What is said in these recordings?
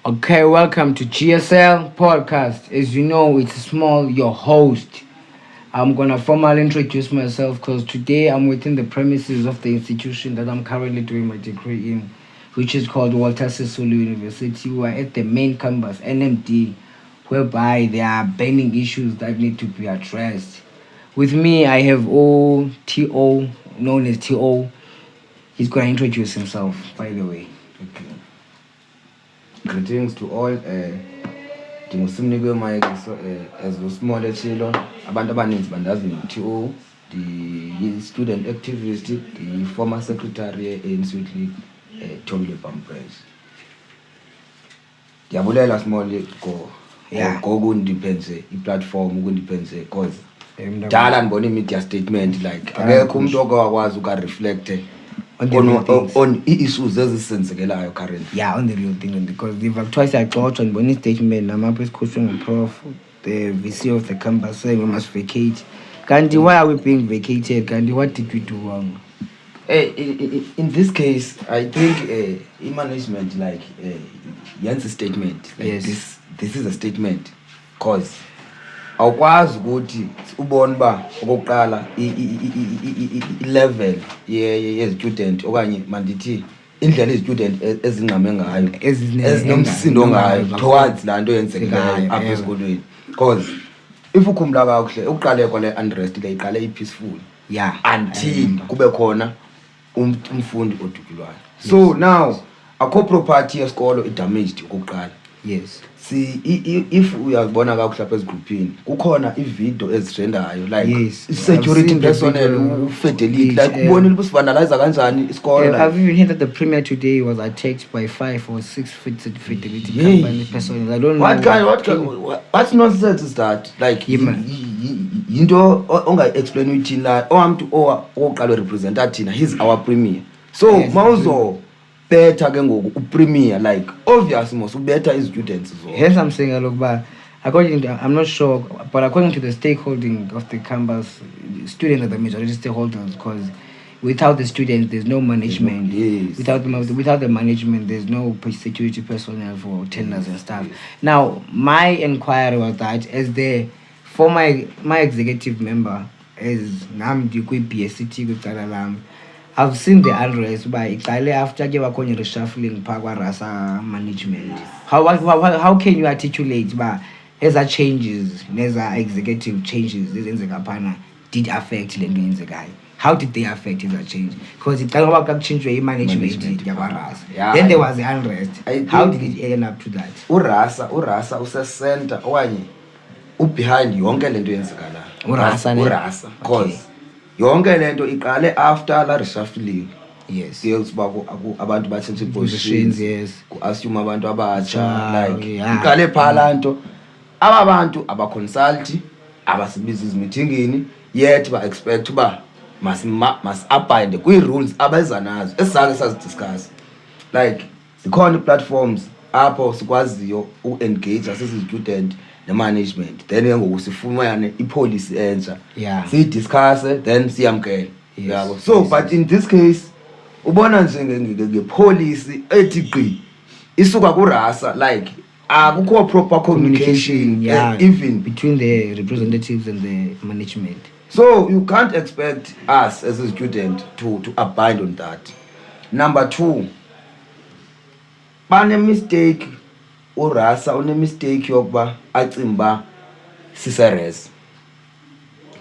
Okay, welcome to GSL podcast. As you know, it's Small, your host. I'm gonna formally introduce myself because today I'm within the premises of the institution that I'm currently doing my degree in, which is called Walter Sisulu University. We are at the main campus, NMD, whereby there are burning issues that need to be addressed. With me, I have OTO, known as TO. He's gonna introduce himself, by the way. Okay. Greetings to all. Ndingusimnikwe Mike so as uSmall ethilo abantu abaninzi bandazi ngo-TO, the student activist, the former secretary ANC League, Thobile Bampress. Ndiyabulela Small go ukundiphense i-platform ukundiphense cause dala ndibona i-media statement like akekho umuntu okwazi uka-reflect on issues ezisenzekelayo currently. Yeah, on the real thing, because they've twice I got on one statement. I'm up with coaching prof, the VC of the campus saying we must vacate. Gandhi, why are we being vacated? Gandhi, what did we do wrong? In this case, I think management like Jan's statement. Like Yes. This is a statement, cause awukwazi ukuthi ubone ba okokuqala i-level ye-student okanye mandithi indlela i-student ezingqame ngayo ezinomsindo ngayo towards laa nto yenzekelayo apha esikolweni. Because if ukhumbula kakuhle ukuqaleko le unrest le iqale i-peaceful until kube khona umfundi odutyulwayo. So now akho property yesikolo i-damaged okokuqala. Yes. See, if uyabona kakuhle apha ezigroupini kukhona ividiyo ezitrendayo like security personnel ufidelity like ubonile ubusivandalize kanjani isikolo. I've even heard that the premier today was attacked by 5 or 6 fidelity company personnel. I don't know what nonsense is that. Like yinto onga-explain uyithini la owamuntu oqala representa thina, he's our premier. So mawuzo better ke ngoku upremier like obvious mos ubetha students zo. Hence I'm saying look, but according to, I'm not sure, but according to the stakeholding of the campus, students are the majority stakeholders, because without the students there's no management. Without the management there's no security personnel for tenders and stuff. Now my inquiry was that as the former my executive member as Namdi BSCT with Taralam, I've seen the unrest by Italy after ke bakhona reshuffling phakwa Rasa management. How can you articulate ba eza changes neza executive changes ezenzeka phana did affect le nto yenzekayo? How did they affect that change? Because it talk about change management yakwa Rasa. Then there was the unrest. How did it end up to that? Urasa use center okanye behind yonke lento yenzekala. Urasa cause yonke lento iqale after la reshuffling. Yes. Abantu bathenze positions. Yes. Ku-assume abantu abatsha like iqale phala nto aba bantu aba-consult abasibiza izimithingini yet ba-expect uba must abide kwii-rules abeza nazo esizake sazidiscuss. Like zikhona ii-platforms apho sikwaziyo u-engage asezi-student ne-management, then ke ngoku sifumane ipolicy entsha siyidiscusse then siyamkele. So but in this case ubona nje ngepolicy ethi gqi isuka kurasa like akukho proper communication even between the representatives and the management. So you can't expect us as a student to abide on that. Number 2, bane mistake urasa une mistake yokuba acimba siseres.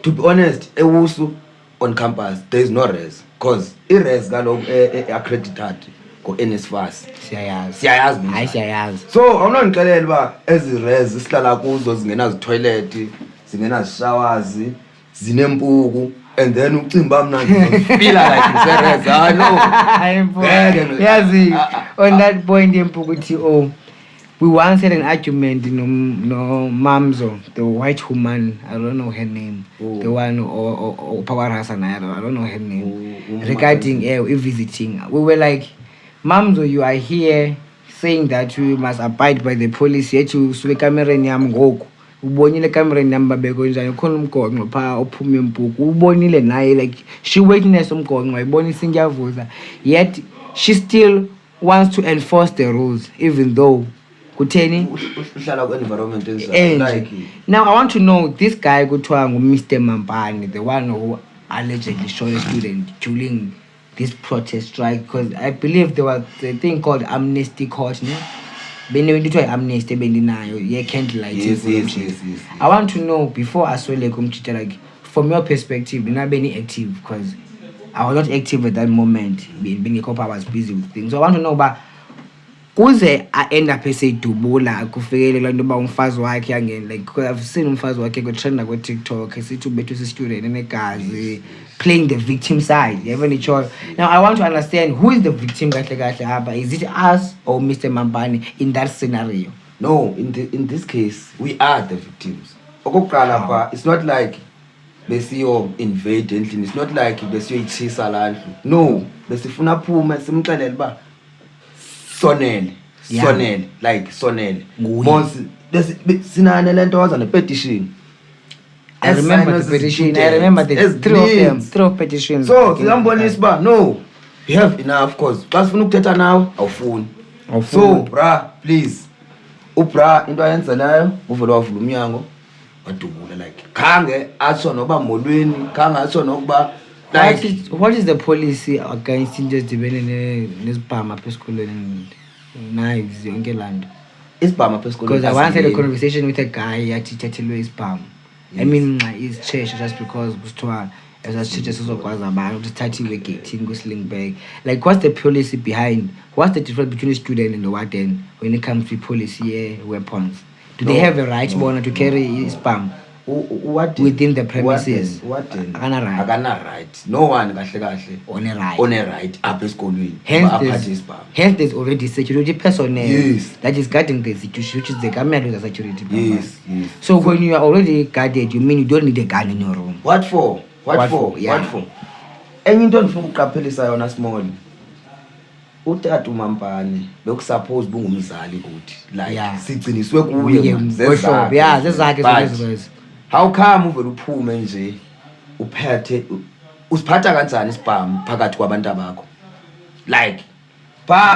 To be honest, ewusu on campus there is no res, cause ires kaloku accredited ko NSFAS. Siyayazi. So awunondixelela uba ezi res sihlala kuzo zingenazitoilet, zingenazishowers, zinempuku, and then ucimba mna ngifila like siseres. No. Yazi on that point impuku TO, we once had an argument, no Mamzo, the white woman, I don't know her name, the one or Power Hassan, I don't know her name, regarding visiting. We were like, Mamzo, you are here saying that we must abide by the policy. Yet you swe camera nyam goku. Ubonile camera nyam babeko njani khona umgonqo pha ophuma impuku. Ubonile naye like she witnessed umgonqo ibonisa injavuza. Yet she still wants to enforce the rules even though kutheni uhlala ku-environment like now I want to know this guy kuthiwa Mr. Mampane, the one who allegedly shot a student during this protest strike, because I believe there was a thing called amnesty court, ne? Amnesty bendinayo candlelight. Yes. I want to know before aswele kumchita, like from your perspective, not being active, because I was not active at that moment. Being a cop, I was busy with things. So I want to know about kuze end up esedubula kufikelela into yoba umfazi wakhe angene, like because I've seen umfazi wakhe kutrenda kwi-TikTok esithi ubethu si-student enegazi playing the victim side. You haven't sure. Now I want to understand who is the victim kahle kahle. Is it us or Mr. Mampane in that scenario? No, in this case we are the victims. Okokuqala it's not like besiyo invade endlini, it's not like besiyoyichisa la ndlu. No, besifuna phume simxelele uba sonele like sonele mos sinane lento waza nepetition. I remember the petition. I remember the three of petitions. So siyambonisa uba no, we have enough, cause xa sifuna ukuthetha nawe awufuni. So bra, please ubra into ayenzelayo uvele wavula umnyango wadubula, like khange atsho noba molweni, khange atsho nokuba like what is the policy against into ezidibene nesibhama apha esikolweni knives yonke laa nto? isibhama apha esikolweni, because I once had a conversation with a guy yathi ithathelwe isibhama. I mean is church just because kusithiwa as sizokwazi abantu uthathiwe egeyithini kwiSlingburg. Like what's the policy behind, what's the difference between a student and the warden when it comes to policy weapons? Do they have a right to carry isibhama within the premises? Akana right. No one kahle on a right apha esikolweni. Hence there's already security personnel that is guarding the institution, which is the government with the security. Yes. So when you are already guarded, you mean you don't need a gun in your room? What for? Enye into ndifuna ukuqaphelisa yona small, utata uMampane bekusuppose bungumzali kuthi, like sigciniswe kuye zezakhe. How come uvela uphume nje uphethe usiphatha kanjani isibhamu phakathi kwabantu abakho? Like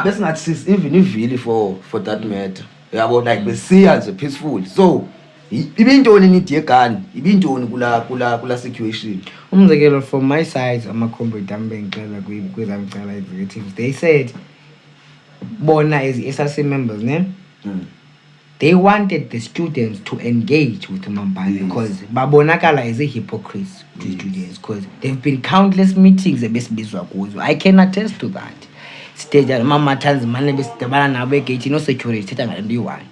besingathi even ivili for that matter, yabo, like besiya nje peaceful. So ibintoni need yegani, ibintoni kula situation. Umzekelo from my side ama-comrade ambengicela kwizamcela executives, they said bona as SRC members, ne? They wanted the students to engage with Mampane because babonakala as a hypocrite to students, because there have been countless meetings ebesibizwa kuzo. I can attest to that. Stage mama Tanzania besidabana nabo egate no security thetha ngale nto yi-one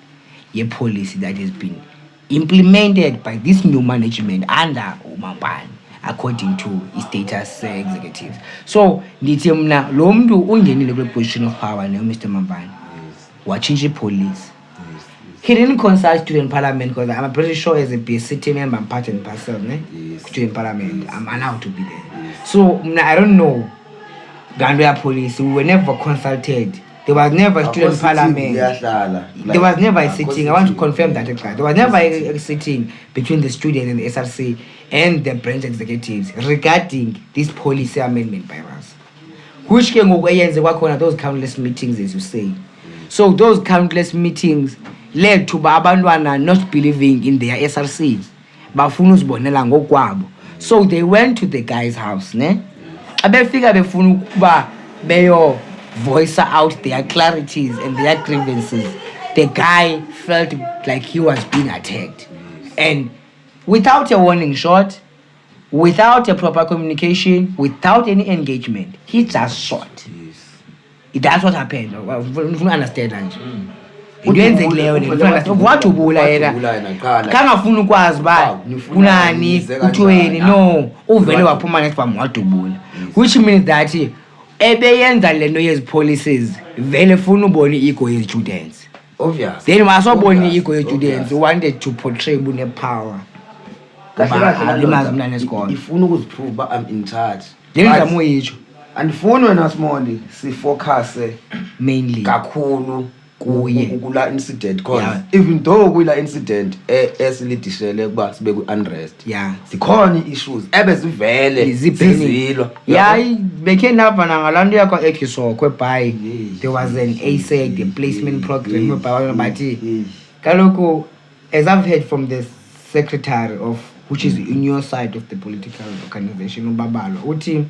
ye-policy that has been implemented by this new management under uMampane according to status executives. So ndithi mna lo mntu ungenile kule position of power ne Mr. Mampane wachinja ipolice. He didn't consult student parliament because I'm pretty sure as a city member I'm part and parcel, student parliament, I'm allowed to be there. So I don't know. Gambia police, we were never consulted. There was never a student parliament. There was never a sitting. I want to confirm that. There was never a sitting between the students and the SRC and the branch executives regarding this policy amendment by us. Which can go one of those countless meetings, as you say. So those countless meetings led to abantwana not believing in their SRC. Bafuna uzibonela ngokwabo. So they went to the guy's house, ne? Abefika befuna ukuba beyo voice out their clarities and their grievances. The guy felt like he was being attacked. And without a warning shot, without a proper communication, without any engagement, he just shot. That's what happened. You understand that? Watubula yena kangafuna ukwazi ba kunani kuthweni, no uvele waphuma nesibhamu watubula, which means that ebeyenza lento yezi policies vele funa ubona ego ye students. Obvious. Then wasobona ego ye students wanted to portray bune power. Ifuna ukuziprove ba I'm in charge. Yenza moyisho andifuni wena small si focus mainly kakhulu kula incident cause even though kula incident esilidishele kuba sibe ku unrest zikhona issues ebezivele zizilo bekhe nava nangalanto yakho eKisokwe by there was an ASEC the placement program whereby bathi kaloku as I've heard from the secretary of which is in your side of the political organization uBabalo uthi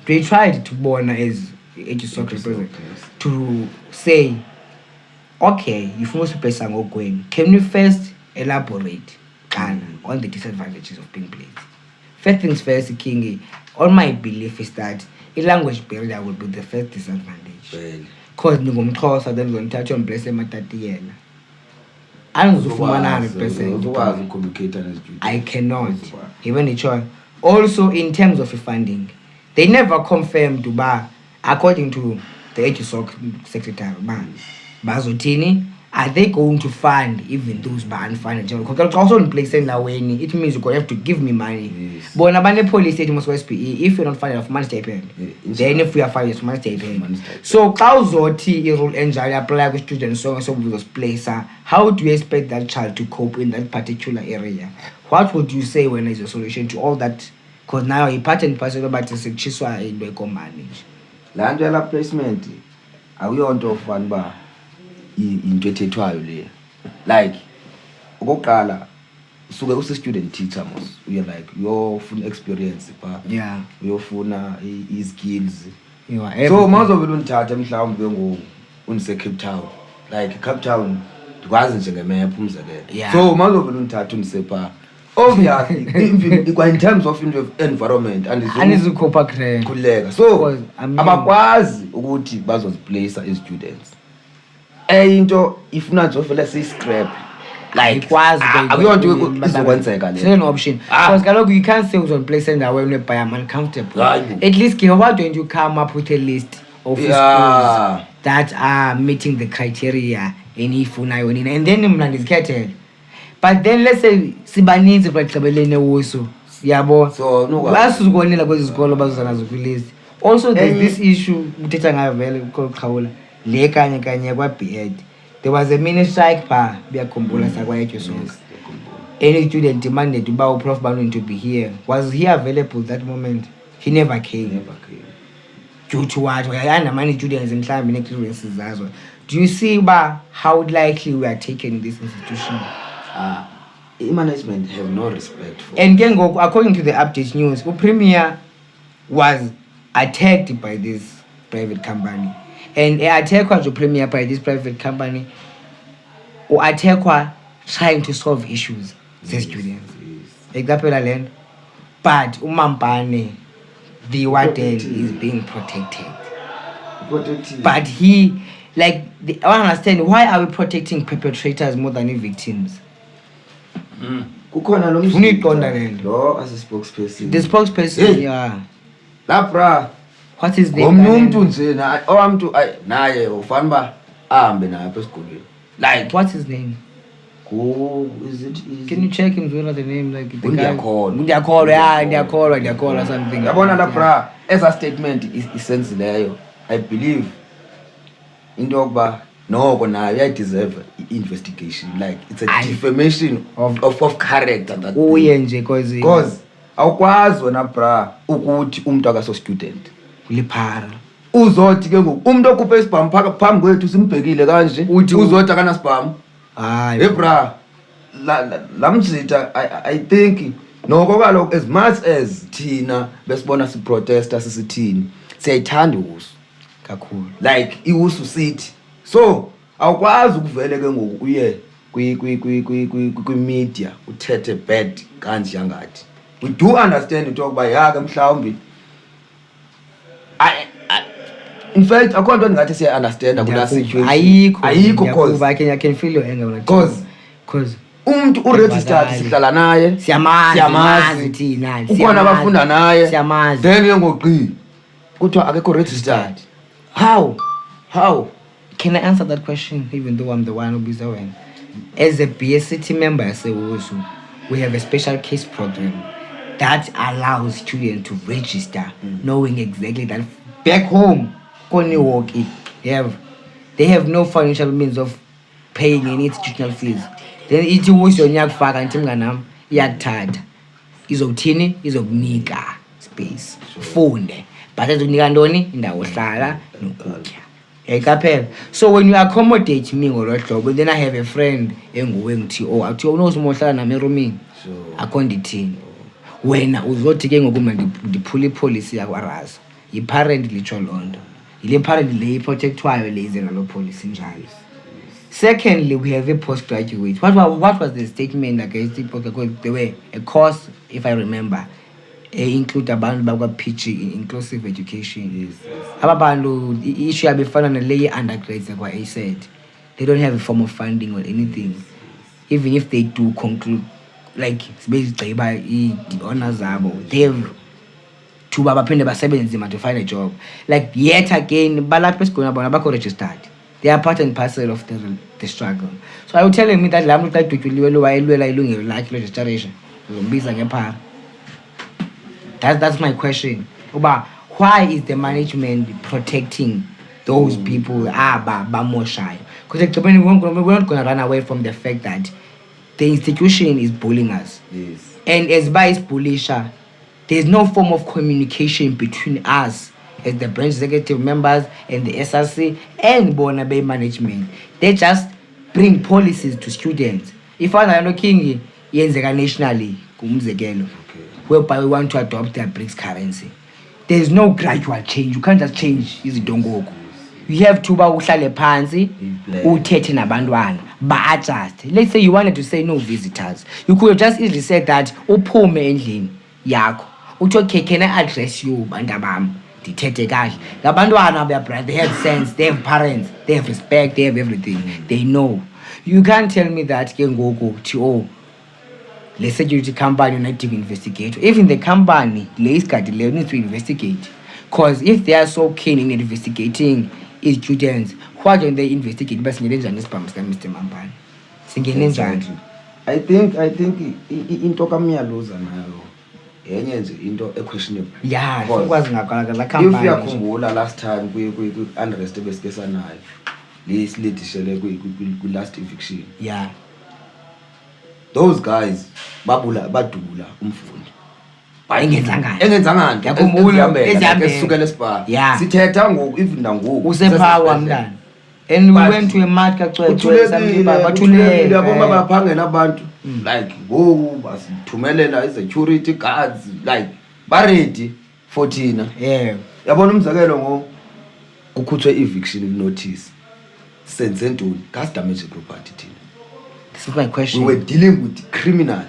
they tried to bona as eKisokwe president to say okay, you must be going. Can you first elaborate on the disadvantages of being played? First things first, King, all my belief is that a language barrier will be the first disadvantage. Because you go cross and then going to touch on bless them at the end. I'm 100%. I cannot. Even the choice. Also, in terms of funding, they never confirmed to bar according to the HSOC secretary. Bazotini, are they going to fund even those ban funded? Because also in place in that way, it means you're going to have to give me money. But when the police say must SPE, if you're not funding of money stipend, then if we are funding of money stipend. So Kauzoti rule enjoy apply with students so with those places. How do you expect that child to cope in that particular area? What would you say when there's a solution to all that? Because now a part and parcel about is a chiswa in the manage. Landwell placement. Are we on to fund bar? Into ethethwayo le like okokuqala usuke use student teacher mos uye like uyofuna experience ba uyofuna skills so mawuzovela unithatha mhlawumbe unise Cape Town like Cape Town ndikwazi nje ngemap umzekelo so mawuzovela unithatha unise pa obviously in terms of environment anizukhopha khuleka so abakwazi ukuthi bazoziplace as students into ifuna nje ofela scrap like kwazi akuyonto izokwenzeka le an option because kaloku you can't say uzonplace endaweni whereby I'm uncomfortable at least why don't you come up with a list of schools that are meeting the criteria enifunayo nina and then mna ndizikhethele but then let's say sibaninzi baxabelene wuso yabo so basukonela kwezi zikolo bazozanazo kwilist also there's this issue uthetha ngayo vele koqhawula le kanye kwa BEd there was a mini strike pa biyakhumbula sakwaethu so any student demanded uba Prof Banu to be here. Was he available that moment? He never came. Due to what? Many students in climate experiences as well. Do you see how likely we are taking this institution? Management have no respect for. And then according to the update news, the premier was attacked by this private company. And attack was the premier by this private company. Or attack was trying to solve issues. The students. Example land. But Umampane, the warden is being protected. But he, like, I don't understand, why are we protecting perpetrators more than the victims? Kukhona lo msipho lo as a spokesperson. The spokesperson, yeah. Lapra. What is the umuntu nje na owamntu naye ufanele ahambe naye apha esikolweni. Like what's his name? Is it Can you check him the name like the guy? Ndiyakholwa something. Yabona lapra as a statement isenzileyo. I believe into yokuba noko nayo I deserve investigation, like it's a defamation of character that nje because awukwazi wena bra ukuthi umuntu akaso student liphara uzothi ke ngoku umuntu okhupha isibhamu phambi kwethu simbhekile kanje uzothi akana sibhamu hayi bra lamjita I think noko kaloku as much as thina besibona si protester sisithini siyayithanda usu kakhulu like iusu sithi so awukwazi ukuvele ke ngoku uye kwi media uthethe bad kanje yangathi we do understand into yokuba yake mhlawumbi in fact akho nto ndingathi siya understand kula situation ayikho cause I can feel your anger because umuntu uregistered sihlala naye siyamazi thina ukhona abafunda naye siyamazi then yengoqi kuthiwa akekho registered how can I answer that question even though I'm the one who is aware? As a BSCT member also, we have a special case program that allows students to register knowing exactly that back home they they have no financial means of paying any institutional fees. Then ithi uthi yona iyakufaka ngithi mnganami iyakuthatha izokuthini izokunika space funde but ezokunika ntoni indawo hlala nokutya yayiqaphela. So when you accommodate me ngolo hlobo, then I have a friend enguwe ngithi athi unosumohlala nami eromini akho ndithini wena uzothi ke ngoku mna ndiphula ipolicy yakwarasa yi-parent litsho loo nto yile parent le iprotectwayo le ize ngalo policy njalo. Secondly, we have a postgraduate. What was the statement against the postgraduate? They were a course, if I remember, include abantu bakwa-PG, inclusive education. Abantu issue yabefana nale undergrads like I said, they don't have a form of funding or anything. Even if they do conclude, like basically by the honors zabo, they have to baphinde basebenze nzima to find a job. Like yet again, balapha esikolweni bona bakho registered. They are part and parcel of the struggle. So I was telling me that la muntu adutyuliwe lo wayelwela ilungelo lakhe registration uzombiza ngephara. That's my question. Uba why is the management protecting those people bamoshayo? Because we're not going to run away from the fact that the institution is bullying us. Yes. And as by its bullisha, there's no form of communication between us as the branch executive members and the SRC and Bona Bay management. They just bring policies to students. If I'm looking nationally, whereby we want to adopt their BRICS currency, there's no gradual change. You can't just change izidongoko. You have to uhlale phansi uthethe nabantwana ba-adjust. Let's say you wanted to say no visitors. You could have just easily said that uphume endlini yakho. Uthi okay, can I address you bandabam? Dithethe kahle. Labantwana they have sense, they have parents, they have respect, they have everything. They know. You can't tell me that ke ngoku thi the security company not to investigate. Even the company needs to investigate. Because if they are so keen in investigating students, why don't they investigate? But Mr. Mampane. I think into kamiyaloza nayo yenye nje into questionable. Yeah, if yakhumbula last time kwi unrest ebesikesa nayo lesidishele kwi last eviction. Yeah. Those guys badula umfundi engenzanga nto yakhumbula esukela esipha sithetha ngoku even nangoku usephawa mntana and we went to a market bathulele yabo baphangela abantu like ngoku basithumelela i-security guards like ba ready for thina yabona umzekelo ngo kukhutshwe eviction notice senze ntoni gas damage property thina. This is my question. We were dealing with the criminal.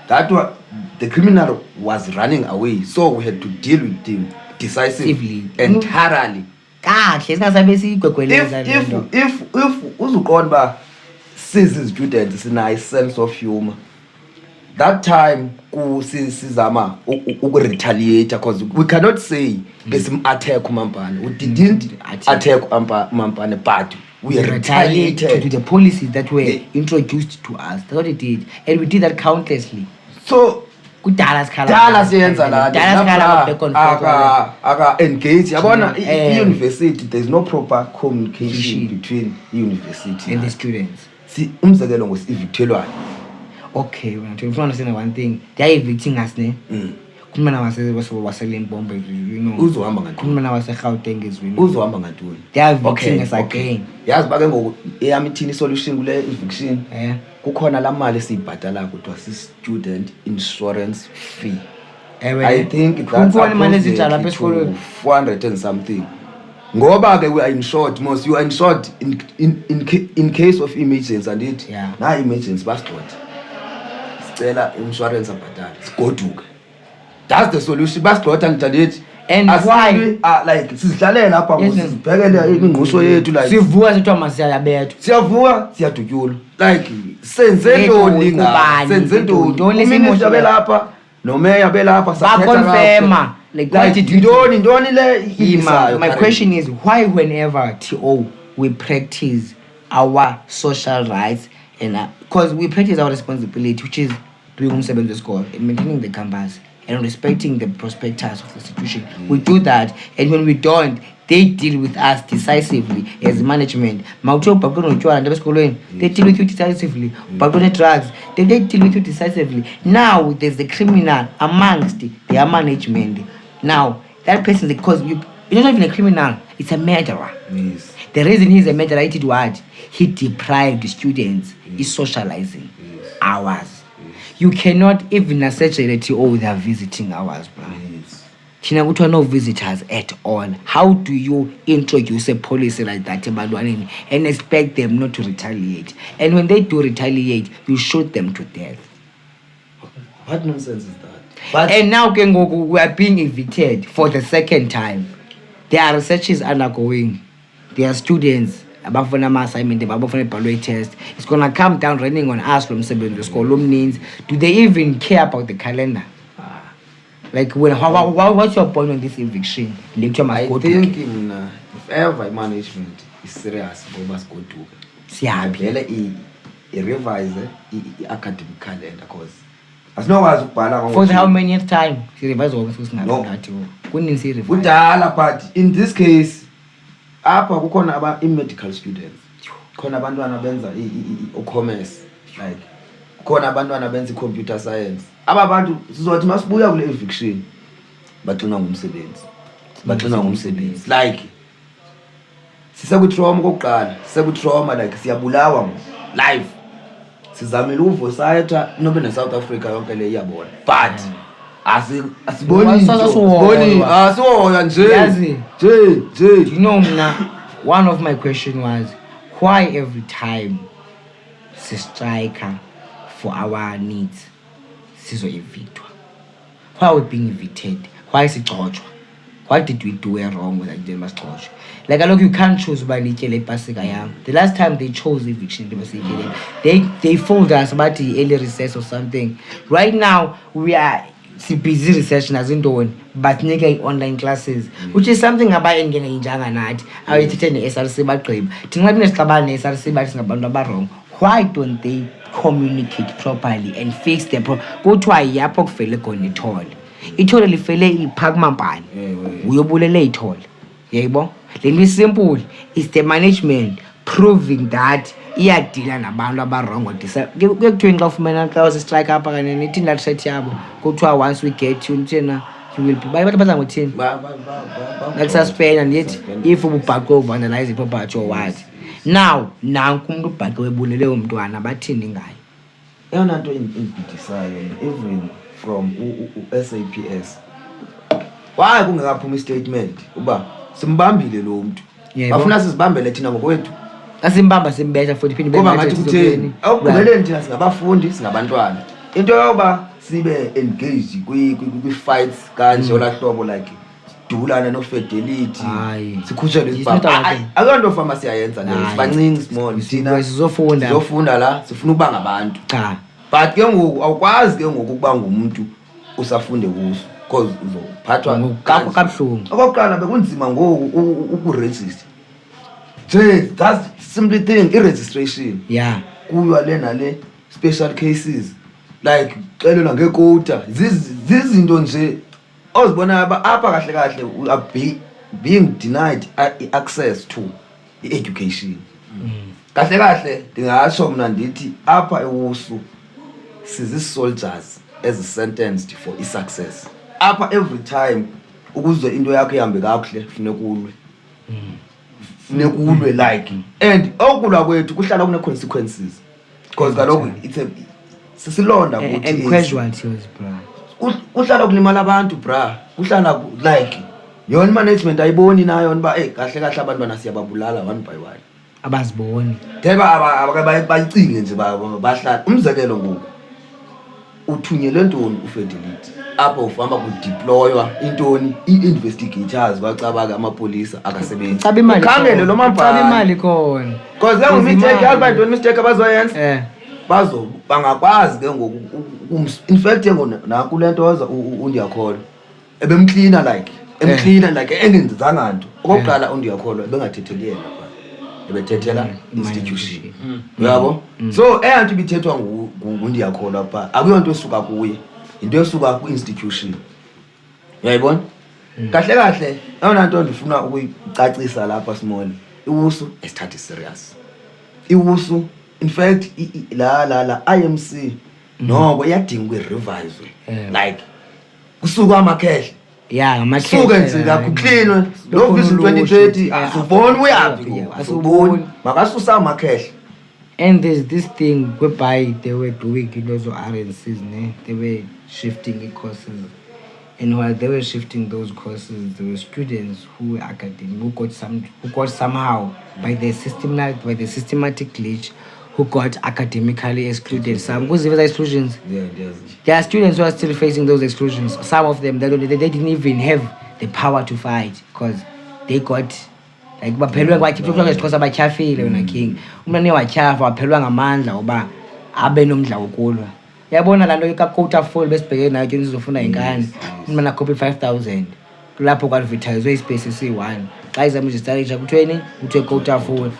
The criminal was running away, so we had to deal with him decisively and thoroughly. If uzuqonda ba sizi students sina sense of humor, that time sizama retaliate because we cannot say besim attack Mampane. We didn't attack Mampane, but we retaliated to the policies that were introduced to us. That's what it did, and we did that countlessly. So Dallas siyenza la aka engage yabona university, there's no proper communication between university and the students. See umzekelo ngosivithelwane. Okay, when you understand one thing, they are evicting us ne. Kumana waseLimpopo, you know. Uzohamba ngantoni? Kumana waseGauteng is we know. Uzohamba ngantoni? They are evicting us again. Yazi bake ngoku eyami thini solution kule eviction. Kukhona la mali siyibhadala kuthiwa si-student insurance fee. I think that's approximately 400 and something. Ngoba ke we are insured, most you are insured in case of emergency and it na emergency basicode. Sicela insurance abhadala sigoduke. That's the solution. Basicode and it. And why like sizihlalele lapha ngosibhekele ingqusho yethu like sivuka sithi amasiyaya bethu siyavuka siyadutyula like senze ntoni senze ntoni uminister belapha nomeya belapha confirm like ntoni le. My question is why whenever we practice our social rights and because we practice our responsibility, which is doing umsebenzi wesikole and maintaining the campus and respecting the prospectus of the institution. We do that, and when we don't, they deal with us decisively as management. They deal with you decisively. But on the drugs, they deal with you decisively. Now there's the criminal amongst their management. Now that person, because you're not even a criminal, it's a murderer. Yes. The reason he's a murderer, he did what? He deprived the students. He's socializing hours. You cannot even associate they are visiting hours, bro. Yes. No visitors at all. How do you introduce a policy like that and expect them not to retaliate? And when they do retaliate, you shoot them to death. What nonsense is that? And now we are being evicted for the second time. There are researches undergoing. There are students about assignment, about test. It's gonna come down running on us from the school. Do they even care about the calendar? Like, what's your point on this eviction? I think if ever management is serious, we must go to revise the academic calendar, because as no as for how many time? But in this case, apha kukhona i-medical students, khona abantwana benza i-commerce, like khona abantwana benza i-computer science. Aba bantu sizothi masibuya kule eviction baxina ngumsebenzi, like siseku-trauma kokuqala, siseku-trauma, like siyabulawa live, sizamile uvosayetha nobe ne-South Africa yonke le iyabona, but asiboni nje. You know, one of my question was, why every time the striker for our needs sizo evictwa? Why are we being evicted? Why is it torture? What did we do wrong with that must torture? Like, look, you can't choose by the last time they chose eviction, they fooled us about the early recess or something. Right now we are busy research nazindoni, but nike online classes, which is something about engene injanga nathi awuyithethe ne-SRC bagqiba thina kunesixabane ne-SRC bathi singabantu abarong. Why don't they communicate properly and fix the problem? Kuthiwa yapho kuvele khona ithole lifele iphakamampani uyobulele ithole, yayibona le nto simple is the management proving that iyadila nabantu abarongo. Kuyekuthiweni xa ufumana xa usistrike apha kanye nithi la threat yabo kuthiwa once we get you ntena you will be bathi baza ngothini bakususpend, and yet if ububhaqwe uvandalize iproperty or what. Now nanku umuntu ubhaqwe webulele umntwana bathini ngayo. Eyona nto indibhidisayo even from SAPS, why kungekaphuma istatement uba simbambile lo muntu, bafuna sizibambele thina ngokwethu, asimbamba simbetha futhi phinde ngoba ngathi kutheni awugqibeleni thina singabafundi singabantwana, into yoba sibe engaged kwi-fights kanje olahlobo, like sidulana no-fidelity, sikhutshele isibaba. Akuyonto fama siyayenza leyo, sibancinci small, thina sizofunda la sifuna ukuba ngabantu. But ke ngoku awukwazi ke ngoku ukuba ngumuntu usafunde kuso, because uzophathwa kabuhlungu. Okokuqala bekunzima ngoku ukuregister. That's simply thing, i-registration. Yeah. Kuyo le nale special cases, like xelelwa ngekota, zizinto nje ozibona apha kahle kahle we are being denied access to education. Kahle kahle ndingatsho mna ndithi apha eWusu sizi-soldiers sentenced for i-success. Apha every time ukuze into yakho ihambe kakuhle funeka ulwe, like, and okulwa kwethu kuhlala kune-consequences, because kaloku sisilonda and casualties, bro. Kuhlala kulimala abantu, bra, kuhlala like yona management ayiboni nayo uba kahle kahle abantwana siyababulala one by one, abaziboni theba bayicinge nje bahlala. Umzekelo ngoku uthunyelwe ntoni ufidelity apho ufamba kudeploywa intoni i-investigators bacabaka amapolisa akasebenzi, khangele lo mambhalo imali khona, because ke ngumistake alba ntoni mistake abazoyenza bangakwazi ke ngoku in fact naku lento waza uNdiyakholwa ebemcleaner like engenzanga nto. Okokuqala uNdiyakholwa ebengathetheli yena pha, ebethethela institution, uyabo. So eyanto ibithethwa nguNdiyakholwa pha akuyonto esuka kuye, into esuka ku-institution. Uyayibona? Kahle kahle eyona nto ndifuna ukuyicacisa lapha Small, iwusu esithathe serious. Iwusu in fact la IMC noko iyadinga ukuyirevise like kusuka amakhehle ngamakhehla suke nje kakuklinwe lo vision 2030 asubona uyapi asubona makasusa amakhehle. And there's this thing whereby they were doing those RNCs, they were shifting courses. And while they were shifting those courses, there were students who were academic, who got somehow by the systematic glitch, who got academically excluded. Some because there were exclusions. There are students who are still facing those exclusions. Some of them they didn't even have the power to fight because they got like baphelwe kwakhipha ngesixhosa batyhafile wena king. Umntwana watyhafa waphelwa ngamandla oba abe nomdla wokulwa. Yabona laa nto kakota full besibheke nayo ke nizofuna inkani umntwana akhuphe 5,000 kulapho kwadvertayizwe ispace esi-1 xa izama uzistarisha kuthiweni kuthiwe kota full.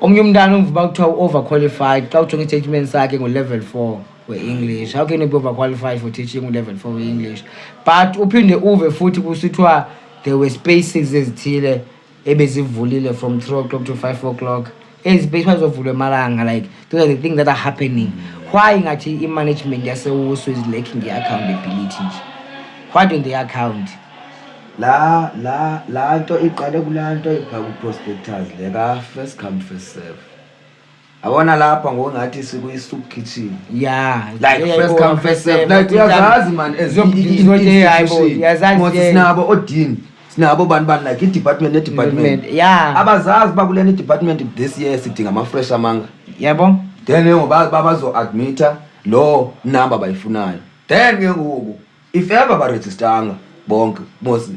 Omnye umntana umvuba kuthiwa overqualified xa ujonga i-statement sakhe ngo-level 4 we-English. How can you be overqualified for teaching level 4 we-English? But uphinde uve futhi kusithiwa there were spaces ezithile ebezivulile from 3 o'clock to 5 o'clock. Ezibase bazovulwa emalanga, like those are the things that are happening. Why ngathi i-management yasewuso is lacking the accountability? Why don't they account? La nto iqale kulaa nto ku-prospectors le ka first come first serve. Abona lapha ngokungathi sikuyi-soup kitchen. Like first come first serve. Like uyazazi man sinabo odini sinabo bani like i-department ne-department. Abazazi bakulena i-department this year sidinga ama-fresh amanga. Yabo. Then ngoba bazo-admita lo number bayifunayo. Then ke ngoku if ever barejistanga bonke mos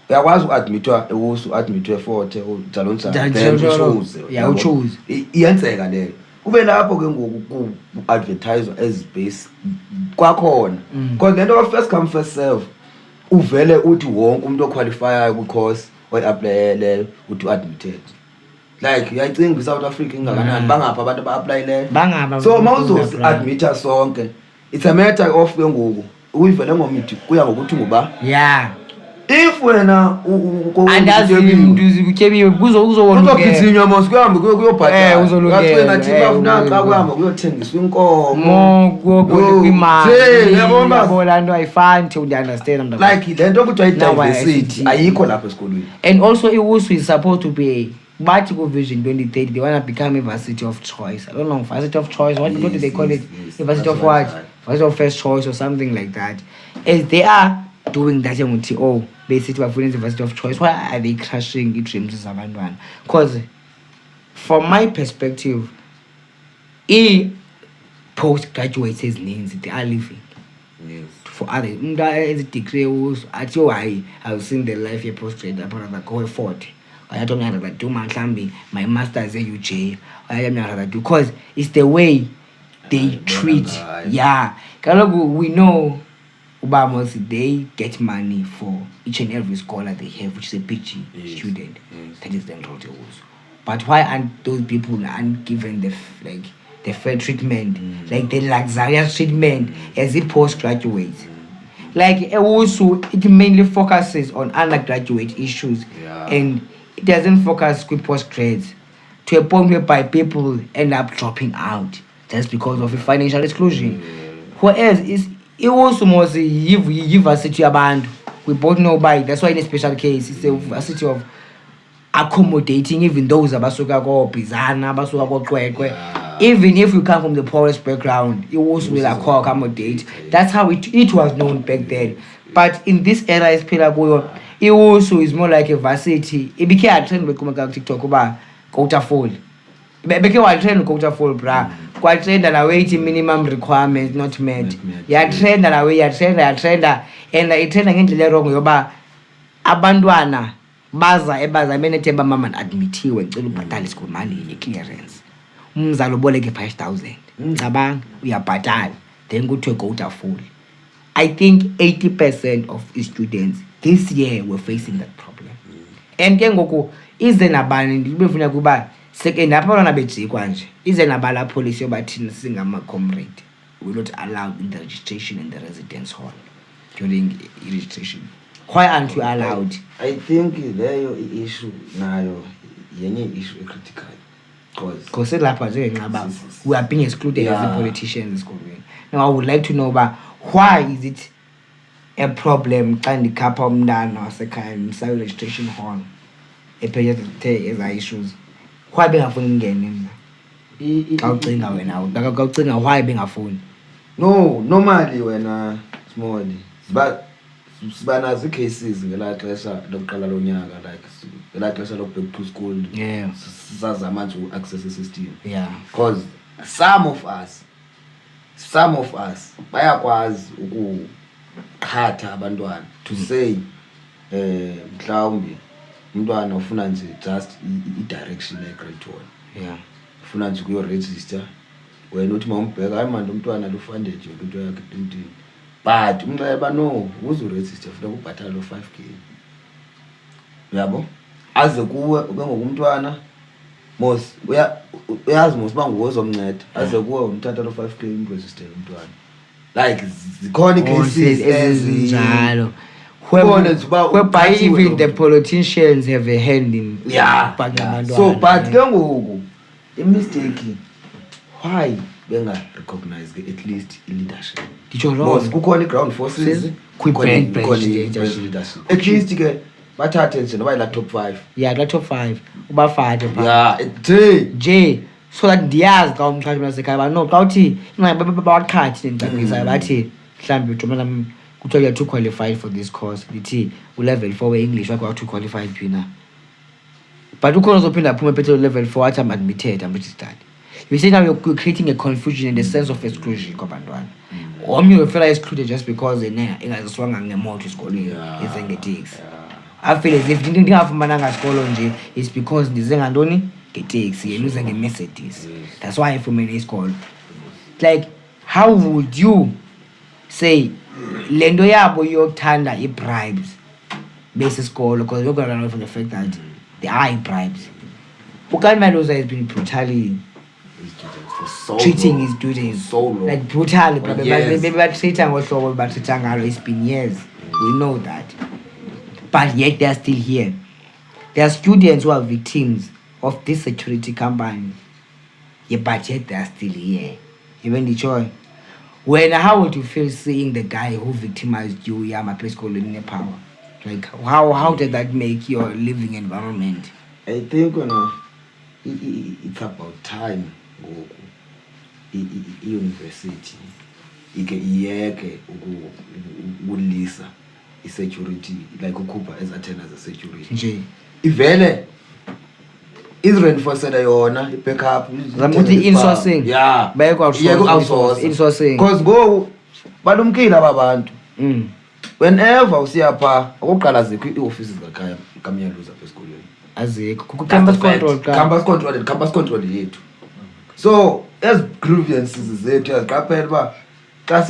uyakwazi uadmitwa ewusu admitwe 40 njalo njalo uchoose iyenzeka leyo kube lapho ke ngoku ku-advertiswa as base kwakhona because lento ka first come first serve uvele uthi wonke umuntu oqualifyayo ku-course oyi-aplayeleyo uthi u-admitted. Like uyayicinga i-South Africa ingakanani bangapha abantu aba-aplayileyo so mawuzosi-admita sonke it's a matter of ke ngoku uyivele ngomithi kuya ngokuthi nguba if wena andazimntuzikutyebiwe kuzogithinywa mos kuhambe kuyobhatala ngathi bafuna xa kuhamba kuyothengiswa inkomo yabo laa nto ayifani till ndi-understand like le nto kuthiwa i-diversity ayikho lapha esikolweni. And also iwusu is supposed to be bathi ku-vision 2030 they want to become a varsity of choice. I don't know, varsity of choice, what do they call it? A varsity of what? Varsity of first choice or something like that. As they are doing that basic varsity of choice, why are they crushing the dreams zabantwana? Because from my perspective, postgraduates ezininzi they are living for others. Umntu ezi-degree athi hayi I've seen the life ye-postgrad apha go 40 ayathi omnye do mhlawumbi my masters e-UJ ayamnye do because it's the way they treat. Kaloku we know Obama's they get money for each and every scholar they have, which is a PG student. That is the enrolled rules. But why aren't those people given the fair treatment, like the luxurious treatment as a postgraduate? Like also it mainly focuses on undergraduate issues and it doesn't focus with postgrads to a point whereby people end up dropping out just because of a financial exclusion. Whereas it also must university abantu. We both know by that's why in a special case it's a varsity of accommodating even those abasuka ko Bizana, abasuka ko Kwekwe. Even if you come from the poorest background, it also will accommodate. That's how it was known back then. But in this era is it also is more like a varsity. It became a trend with TikTok about quota full. It became a trend with quota full, bra. Quite trend and away minimum requirements not met. Ya trend and away, ya trend, and I trend again to the wrong yoba abandwana baza meneteba mama admitiwe ngicela ubhatala school money ye-clearance. Umzali uboleke 5,000 cabanga uyabhatala then kuthiwe quota full. I think 80% of students this year were facing that problem. And ke ngoku ize nabani ndibefuna kuba second apha lona bejikwa nje ize nabala police yobathina singama comrade were not allowed in the registration and the residence hall during registration? Why aren't you allowed? I think leyo issue nayo yenye issue critical because we are being excluded as a politicians. Now I would like to know about why is it a problem xa ndikhapha umntana wasekhaya msa registration hall ephethe eza issues? Why bengafuni ungene mna? Xa ucinga wena xa ucinga why bengafuni? No, normally wena small siba nazo cases ngelaa xesha lokuqala lonyaka like ngelaa xesha back to school sazama nje u-access system because some of us bayakwazi ukuqhatha abantwana to say mhlawumbi umntwana ufuna nje just i-direction e-grade 1 ufuna nje kuyo-register wena uthi mawumbheka hayi manje umntwana lufunded nje into yakhe intini but umxeba no uzuregister funeka ubhatala lo 5k uyabo aze kuwe ube ngokumntwana mos uyazi mos banguwe ozomnceda aze kuwe umthatha lo 5k umregister umntwana like zikhona i-cases ezinjalo whereby even the politicians have a hand in so but ke ngoku i-mistake why benga-recognize at least i-leadership because kukhona i-ground forces leadership at least ke bathathe nje noba yila top 5 la top 5 ubafake nje so that ndiyazi xa umxhashi mnasekhaya bano xa uthi bawaqhathi nendicacisa bathi mhlawumbi ujomana kuthiwa you are too qualified for this course lithi u-level 4 we-English wakhe wa-too qualified phina but ukhona uzophinda aphume phethe level 4 wathi am-admitted am-registered. You see now you're creating a confusion and a sense of exclusion kwabantwana. Omnye uyofela excluded just because engaziswanga ngemoto esikolweni ezengeteksi. I feel as if ndingafumananga isikolo nje is because ndize ngantoni ngeteksi yena uze nge-Mercedes. That's why ifumene isikolo. Like how would you say lento yabo yokuthanda i-bribes base isikolo because we're going to know for the fact that there are bribes. Ukani Maluza has been brutally treating his students like brutally. It's been years. We know that. But yet they are still here. There are students who are victims of this security company. Yeah, but yet they are still here. Even the choice. How would you feel seeing the guy who victimized you, my place called in power? Like how did that make your living environment? I think it's about time ngoku i-university iyeke ukulisa i-security like ukhupha ezathena ze-security nje ivele izireinforcele yona i-backup zamuthi insourcing outsourcing because ngoku balumkile aba bantu whenever usiya phaa okokuqala zikho ii-offices zakhaya kamyaluza apha esikolweni azikho campus control yethu so as grievances zethu yaziqaphela uba xa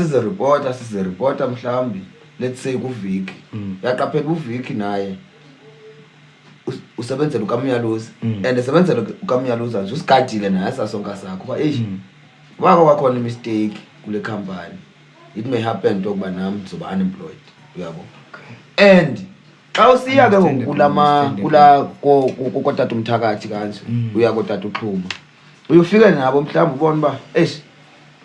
sizeripota mhlawumbi let's say kuviki yaqaphela uviki naye usebenzela ukamyaluza and esebenzela ukamyaluza nje usigadile naye asasonka sakho uba wako kwakhona imistake kule company it may happen into yokuba nam ndizoba unemployed uyabo and xa usiya ke kotata umthakathi kanje uya kotata uXhuma uyofika nabo mhlawumbi ubona uba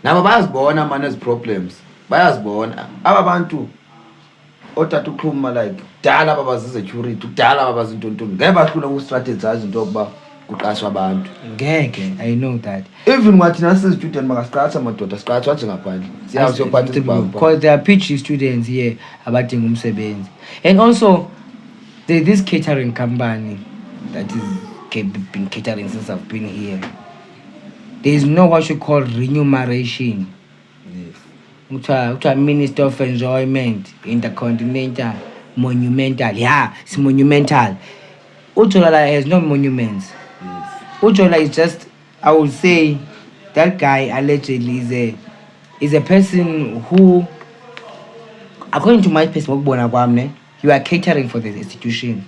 nabo bayazibona manje ezi problems bayazibona aba bantu otata uXhuma like kudala babazizecurity kudala babazintontoni ngeke bahlule ukustrategize into yokuba kuqashwa abantu ngeke. I know that even wathina sizistudent makasiqatha amadoda siqathwa nje ngaphandle because there are PhD students here abadinga umsebenzi. And also this catering company that is been catering since I've been here, there is no what you call remuneration. Minister of Enjoyment, Intercontinental, Monumental. It's monumental. Ujola has no monuments. Ujola is just, I would say, that guy allegedly is a person who, according to my person, you are catering for the institution.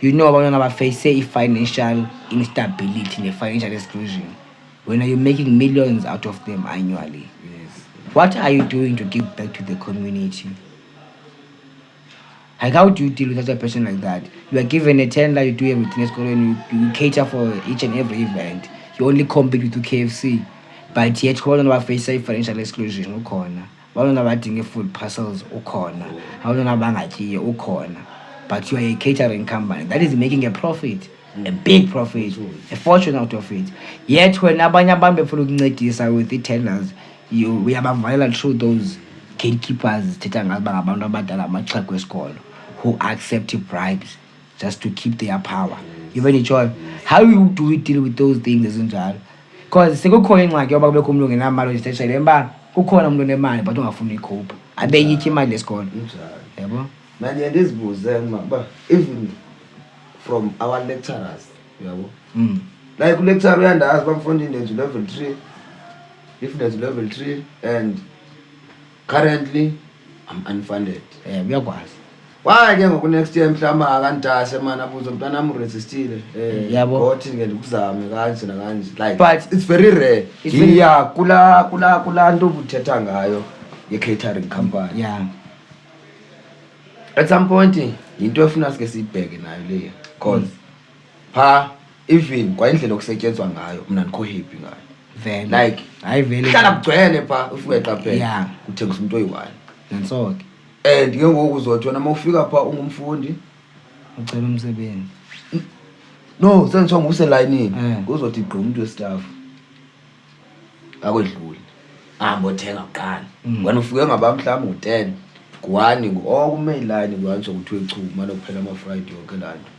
You know about say financial instability and financial exclusion. When are you making millions out of them annually? what are you doing to give back to the community? Like, how do you deal with such a person like that? You are given a tender, you do everything, and you cater for each and every event. You only compete with the KFC, but yet you don't face financial exclusion. Abantwana abadinga food parcels ukhona, abantwana abangatyiyo ukhona, but you are a catering company that is making a profit, a big profit, a fortune out of it. Yet when abanye abantu befuna ukuncedisa with the tenders, uyabavalela through those gatekeepers sithetha ngazo bangabantu abadala amaxhego esikolo who accept bribes just to keep their power. Even itshoyo, how do we deal with those things ezinjalo? Because sekukhona ingxaki yoba kubekho umntu ongenamali ozithethele mba kukhona umuntu onemali but ungafuni uyikhupha abeyitya imali yesikolo, yabo. Manje ndizibuze ngoba even from our lecturers, yabo, like lecturer uyandazi bamfundi ndenze level 3, if there's level 3 and currently I'm unfunded. Uyakwazi Why ke ngoku next year mhlawumbe akantase man abuzo mntwana am resistile yabo gothi ngeke ndikuzame kanje nakanje, like but it's very rare. Yeah, kula nto ubuthetha ngayo ye catering company. Yeah, At some point into efuna sike sibheke nayo leyo because pha even kwayindlela okusetyenzwa ngayo mina ndikho happy ngayo. Vele Like hayi vele hlala kugcwele pha ufike qaphela Yeah. uthengisa umuntu oyi-1 nanso ke and ke ngoku uzothi wena mawufika pha ungumfundi ucela umsebenzi. no sengitsho nguselayinini Eh. kuzothi gqi umuntu westaff akwedluli ahamba othenga kuqala wena ufike ngaba mhlawumbe u10 ku1 kumayline kuhanjwa kuthiwe chu manje kuphela ama-Friday yonke laa nto.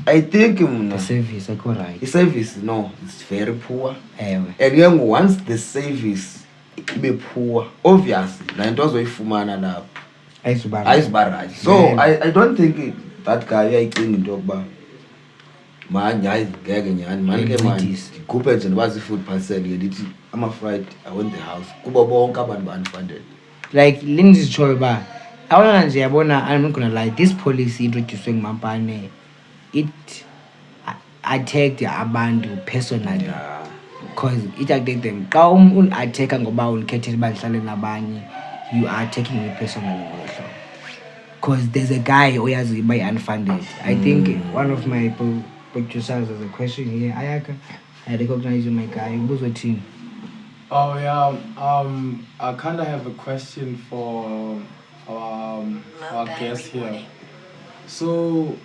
I think The service akho right. the service no it's very poor Ewe and ke ngoku once the service ibe poor obviously la nto azoyifumana lapho ayizuba right. So I don't think that guy uyayicinga into yokuba manje hayi ngeke nyani mani ke manje ndikhuphe nje noba zi-food parcel ke ndithi ama-Friday I want the house kubo bonke abantu ba-unfunded. like lindizitshoyo uba abantwana nje yabona, I'm not gonna lie, this policy introduced nguMampane, it attacked abantu personally because it attacked them. Xa uni-attacker ngoba ulikhethela uba lihlale nabanye, you are attacking me personally ngolo hlobo. Because there's a guy oyaziyo uba i-unfunded. I think one of my producers has a question here. Ayaka, I recognize you, my guy. Ubuzo thini? Oh yeah, I kind of have a question for our guest here. So,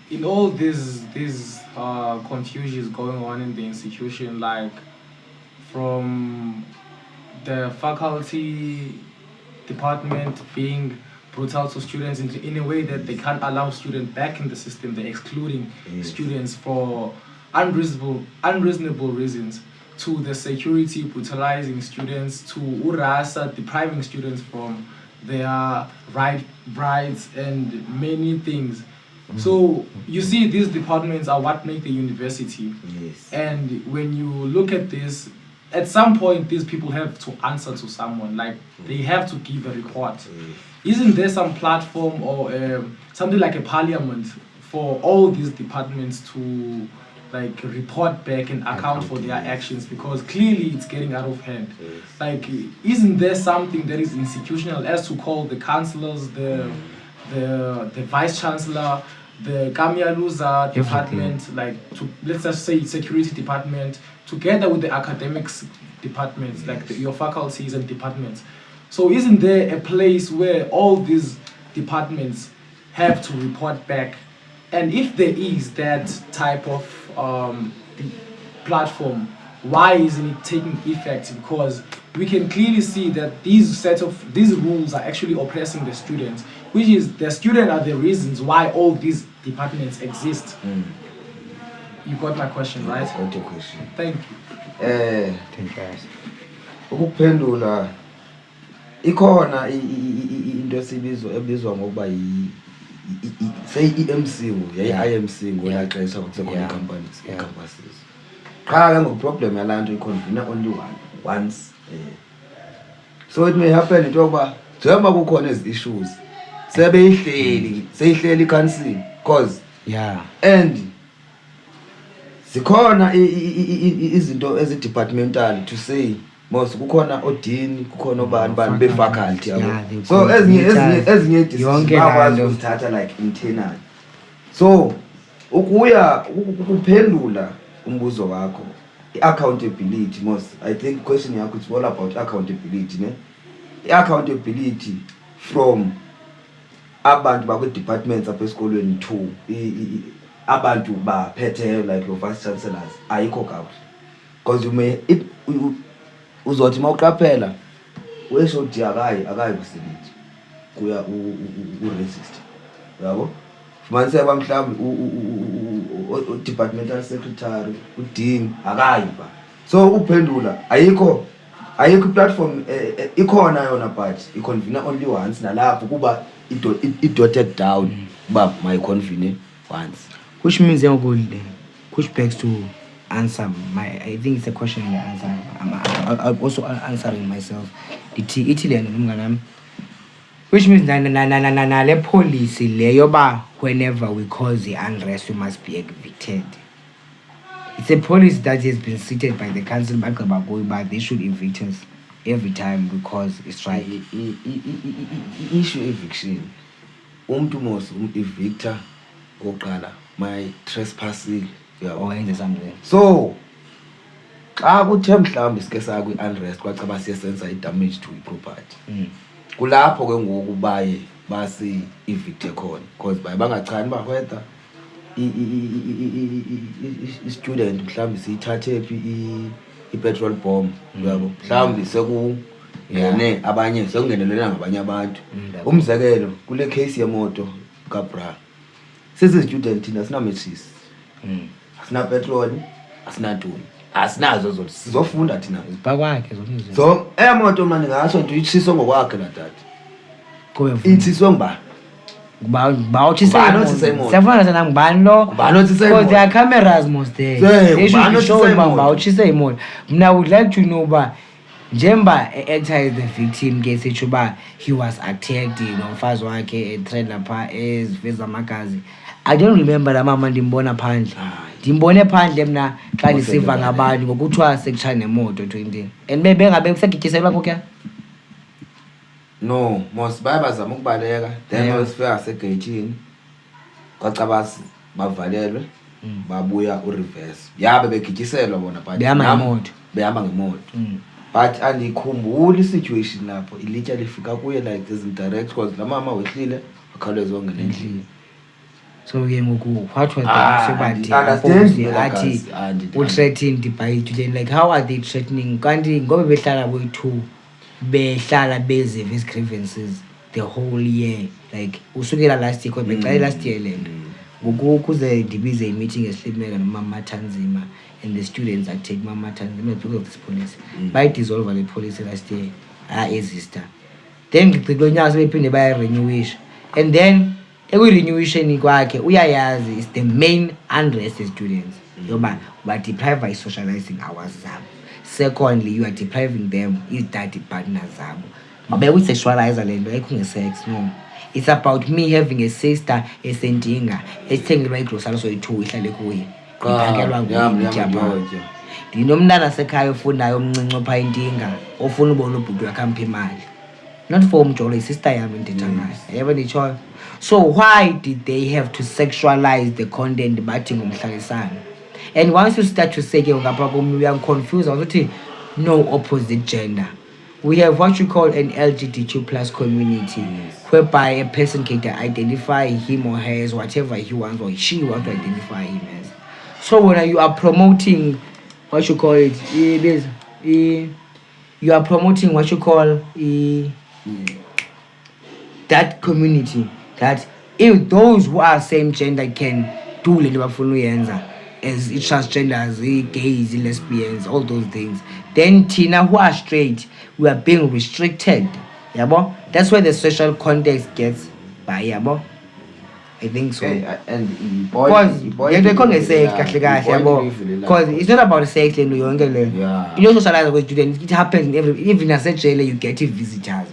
in all these confusions going on in the institution, like from the faculty department being brutal to students in a way that they can't allow students back in the system, they're excluding students for unreasonable reasons, to the security brutalizing students, to URASA depriving students from their rights and many things. So you see, these departments are what make the university. Yes. And when you look at this, at some point these people have to answer to someone, like they have to give a report. Isn't there some platform or something like a parliament for all these departments to like report back and account for their actions, because clearly it's getting out of hand? Like, isn't there something that is institutional as to call the councillors, the vice chancellor, the Kamialuza department, like to, let's just say security department, together with the academics departments, like your faculties and departments? So isn't there a place where all these departments have to report back? And if there is that type of platform, why isn't it taking effect? Because we can clearly see that these rules are actually oppressing the students, which is the students are the reasons why all these departments exist. You got my question, right? I got your question. Thank you. Ukuphendula ikhona into ebizwa ngokuba say EMC yayi-IMC ngolaa xesha kusekhona i-companies i-campuses. Qha ke ngoku problem yalanto iconvene only once. So it may happen into yokuba njengoba kukhona ezi issues seyihleli i-council cause and zikhona izinto ezi-departmental to say most kukhona odini kukhona obani befaculty yabo. Yeah, So ezinye yonke bakwazi lento. ukuzithatha like internal. So ukuya ukuphendula umbuzo wakho accountability most I think question yakho it's all about accountability ne accountability from abantu bakwe departments apha esikolweni to abantu baphetheyo like your vice chancellors ayikho kakuhle because you may uzothi mawuqaphela weshodi akayi kusebenza kuya u-resist yabo fumanise bamhlawumbe u-departmental secretary udean akayi ba so uphendula ayikho platform ikhona yona but iconvene only once nalapho kuba it down ba my convene once, which means which begs to answer I think it's a question and answer. I'm also answering myself. Which means le policy le yoba whenever we cause the unrest we must be evicted. It's a policy that has been seated by the council but they should evict us every time because it's right. Issue eviction umuntu mos evictor oqala my trespassing or in something. So xa kuthe mhlawumbe sike sakwi unrest kwacaba siyenza damage to property kulapho ke ngoku baye basi evicte khona because baye bangachani ba whether i student mhlawumbe siyithathe phi I petrol bomb yabo mhlawumbe seku yene abanye sekungenelela ngabanye abantu umzekelo kule case yemoto kaBra sisi student thina sina matches asina petrol asina ntoni asinazo zothi sizofunda thina ziphakakwakhe zonke so emoto manje ngasho nje itshiso ngokwakhe la dad itshiswe ngba bawuthisa imoto siyafuna sana ngubani lo because there are cameras most there they should show uba bawuthisa imoto mna would like to know uba njemba actor is the victim ke sitsho uba he was attacked nomfazi wakhe etrend lapha eziveza amagazi. I don't remember la mama ndimbona phandle ndimbone phandle mna xa ndisiva ngabantu ngokuthiwa sekutshaya nemoto 20 and bengabe kusegityiselwa kokya no most bayabazama ukubaleka then wasifika segate kwacabasi bavalelwe babuya ureverse yabe begityiselwa bona but behamba ngemoto but andikhumbuli situation lapho ilitya lifika kuye like this direct because la mama wehlile akhawuleze ongena endlini. So ke ngoku what was the athi threatened by student like how are they threatening kanti ngobe behlala boyi2 behlala bezive his grievances the whole year like usukela last year because beqale last year lento ngoku kuze ndibize meeting eShlimeka noMama Tanzima and the students that take Mama Tanzima because of this policy by dissolve the policy last year exista then ngicikonyaka sebephinde baya renewish and then eku-renewation kwakhe uyayazi is the main unrest students yoba deprive socializing hours zabo. Secondly, you are depriving them i-study partners zabo mabekuyisexualizer le nto ayikho nge-sex no it's about me having a sister esentinga esithengelwa igrosari soyi-2 ihlale kuye iphakelwa nguyityapha ndinomntana sekhaya ofundayo omncinci opha intinga ofuna ubona ubhuti wakhapha imali not for umjolo isister yami endithetha ngayo yebo nditshoyo. So why did they have to sexualize the content bathi ngumhlalisana? And once you start to say we are confused ukuthi no opposite gender. We have what you call an LGBTQ plus community whereby a person can identify him or her as whatever he wants or she wants to identify him as. So when you are promoting what you call it, you are promoting what you call that community, that if those who are same gender can do le bafuna uyenza as transgenders, gays, lesbians, all those things, then Tina who are straight, we are being restricted. Yabo? That's where the social context gets by yabo. I think so. And because it's not about sex and you know socialize with students. It happens in even as a jailer you get visitors.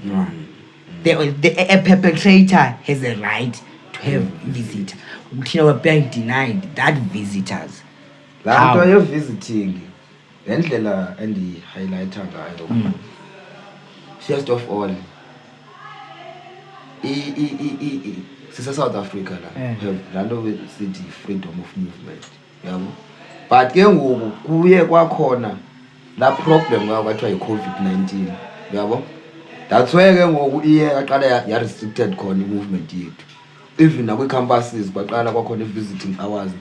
A perpetrator has a right to have visitors. You know, we're being denied that visitors. That you're visiting. ngendlela endi-highlighta ngayo first of all sise-South Africa la nto sithi freedom of movement yabo, but ke ngoku kuye kwakhona la problem ngako kwathiwa yi-COVID-19 yabo. That's why ke ngoku iye yaqala ya-restricted khona i-movement yethu, even nakwi-campuses kwaqala kwakhona i-visiting hours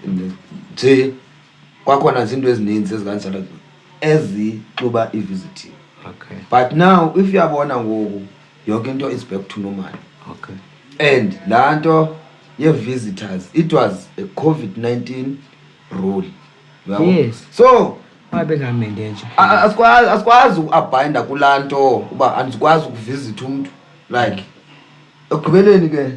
nje kwakhona zinto ezininzi ezikanjalo ezixuba i-visiting. Okay. But now if uyabona ngoku yonke into is back to normal. Okay. And la nto ye-visitors, it was a COVID-19 rule. Yes. So wabengamende nje asikwazi uabhinda kulaa nto uba andikwazi ukuvisitha umntu, like ekugqibeleni ke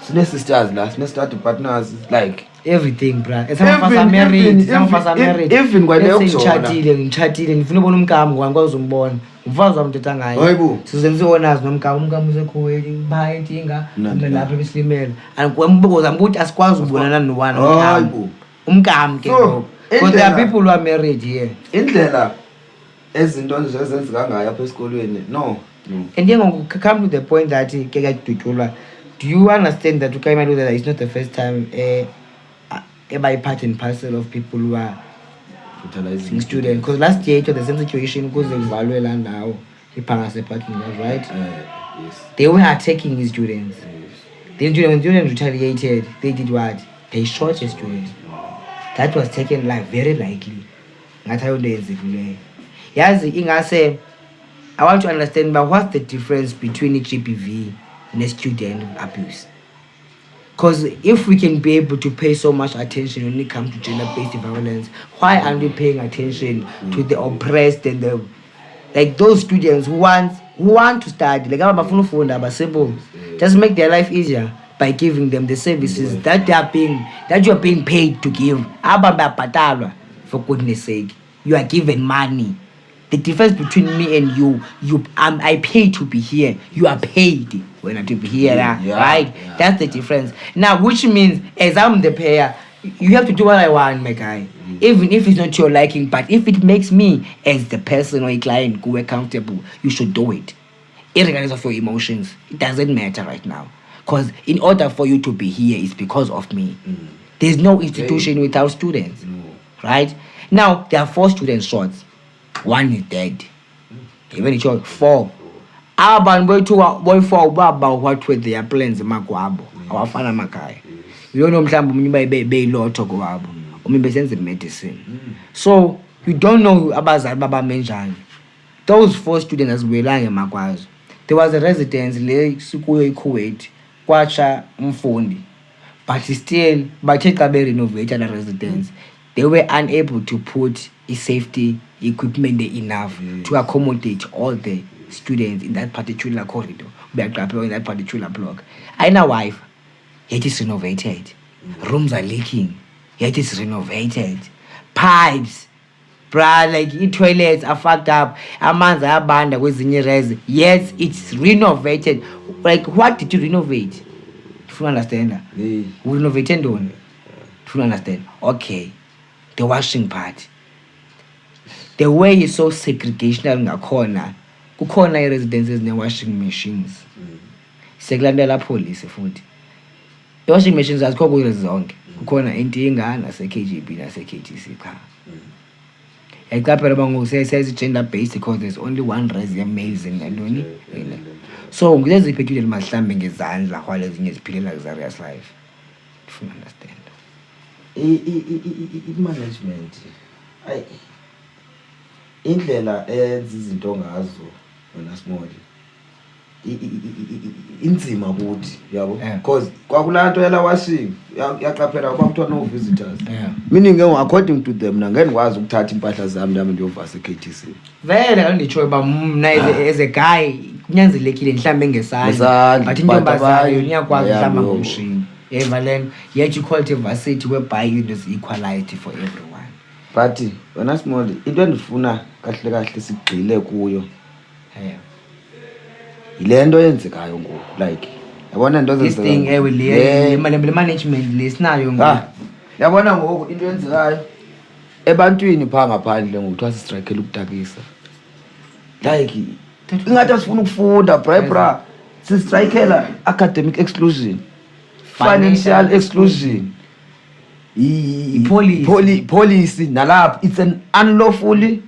sine-sisters la, sine-study partners, like everything bra. Some of us are married. Even kwale ngitshatile ngifuna ubona umkami ngikwazi umbona umfazi wami uthetha ngayo size ngizonazi umkami usekhoweli baya intinga lapha ebisilimela angikwembuza ukuthi asikwazi ukubonana nobani umkami ke ngoku. Because there are people who are married here. Indlela ezinto nje ezenzeka ngayo apha esikolweni no. And then come to the point that do you understand that that it's not the first time by part and parcel of people who are brutalizing students? Because last year it was the same situation because of Value and now he passed the parking lot, right? Yes. They were attacking his students. Yes. Then when students retaliated, they did what? They shot a student. That was taken very lightly. Yes, ingase I want to understand, but what's the difference between a GBV and a student abuse? Because if we can be able to pay so much attention when it comes to gender-based violence, why aren't we paying attention to the oppressed and the those students who want to study? Like simple, just make their life easier by giving them the services that you are being paid to give. For goodness sake, you are given money. The difference between me and you I pay to be here. You are paid when I to be here, right? Yeah. That's the difference. Now, which means as I'm the payer, you have to do what I want, my guy. Even if it's not your liking, but if it makes me as the person or a client go accountable, you should do it, irregardless of your emotions. It doesn't matter right now, because in order for you to be here, it's because of me. There's no institution without students, right? Now there are 4 students short. 1 is dead. Even it's 4. Abantu boy 4 baba what were their plans makwabo. Awafana makhaya. You don't know mhlawumbe umuntu bayilotho kwabo. Umuntu besenze medicine. So you don't know abazali baba menjani. Those 4 students azibuyelanga emakwazo. There was a residence le sikuyo eKuwait kwacha umfundi. But still bathe xa be renovate the residence. They were unable to put a safety equipment enough to accommodate all the students in that particular corridor, in that particular block. I know wife, yet it's renovated. Rooms are leaking, yet it's renovated. Pipes, toilets are fucked up. Amanzi ayabanda kwezinye res, yet it's renovated. Like, what did you renovate? Do you understand that? We renovated on. Do you understand? Okay. The washing part. The way is so segregational ngakhona. Kukhona i-residences ne-washing machines. Sekulandela police futhi. I-washing machines azikho kuzo zonke. Kukhona intinga nase-KGB nase-KTC cha. Yayiqaphela bangu gender based because there's only one race males in London. So ngizeziphi into mhlawumbe ngezandla while ezinye ziphilela luxurious life. If you understand. I-management indlela eyenza izinto ngazo wena small inzima kuthi yabo because kwakulaa nto yala washing yaqaphela uba kuthiwa no visitors meaning according to them ngengikwazi ukuthatha impahla zami ndami ndiyovasa eKTC vele anditsho uba mna as a guy kunyanzelekile mhlawumbe ngesandla but intombazayo niyakwazi mhlawumbe ngomshini Valent, yet you call it a varsity whereby there's equality for everyone. But when I small, into endifuna kahle sigqile kuyo. Ile nto yenzekayo ngoku like yabona into this thing le management lesinayo ngoku. Yabona ngoku into yenzekayo ebantwini phaa ngaphandle ngokuthiwa sistrikele ukutakisa like ingathi asifuna ukufunda bra sistrikela academic exclusion, financial exclusion, policy nalapha it's an unlawful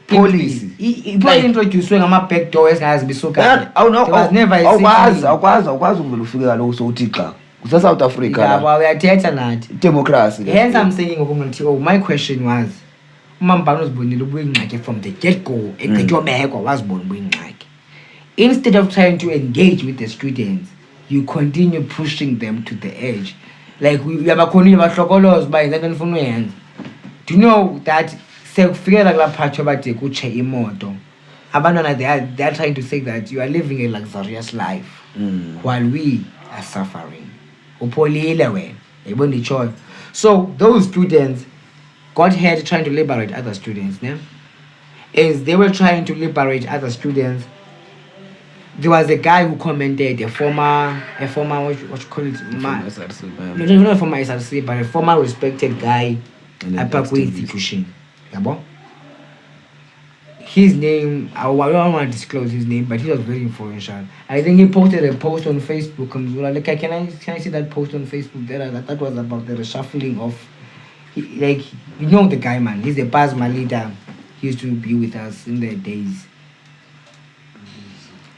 policy. Introduced ngama-back door esingazi bisuka. Awukwazi ukuvela ufike kaloku sowuthi xa South Africa uyathetha nathi democracy. Hence I'm saying my question was umambano uzibonile ubuyingxaki from the get-go eqetyobekwa wazibona ubuyingxaki. Instead of trying to engage with the students, you continue pushing them to the edge. Like uyabakhonile bahlokoloza uba yinto ndifuna uyenza. Do you know that sekufikela kulaa part yobade kutshe imoto abantwana they are trying to say that you are living a luxurious life while we are suffering. Upholile wena yayibona itshoyo. So those students got ahead trying to liberate other students. Ne? As they were trying to liberate other students, there was a guy who commented, a former what you call it? Not a former SRC, but a former respected guy at Parkway Institution. His name, I don't want to disclose his name, but he was very influential. I think he posted a post on Facebook. Like, can I see that post on Facebook? That was about the reshuffling of, like, you know the guy, man. He's a PASMA leader. He used to be with us in the days.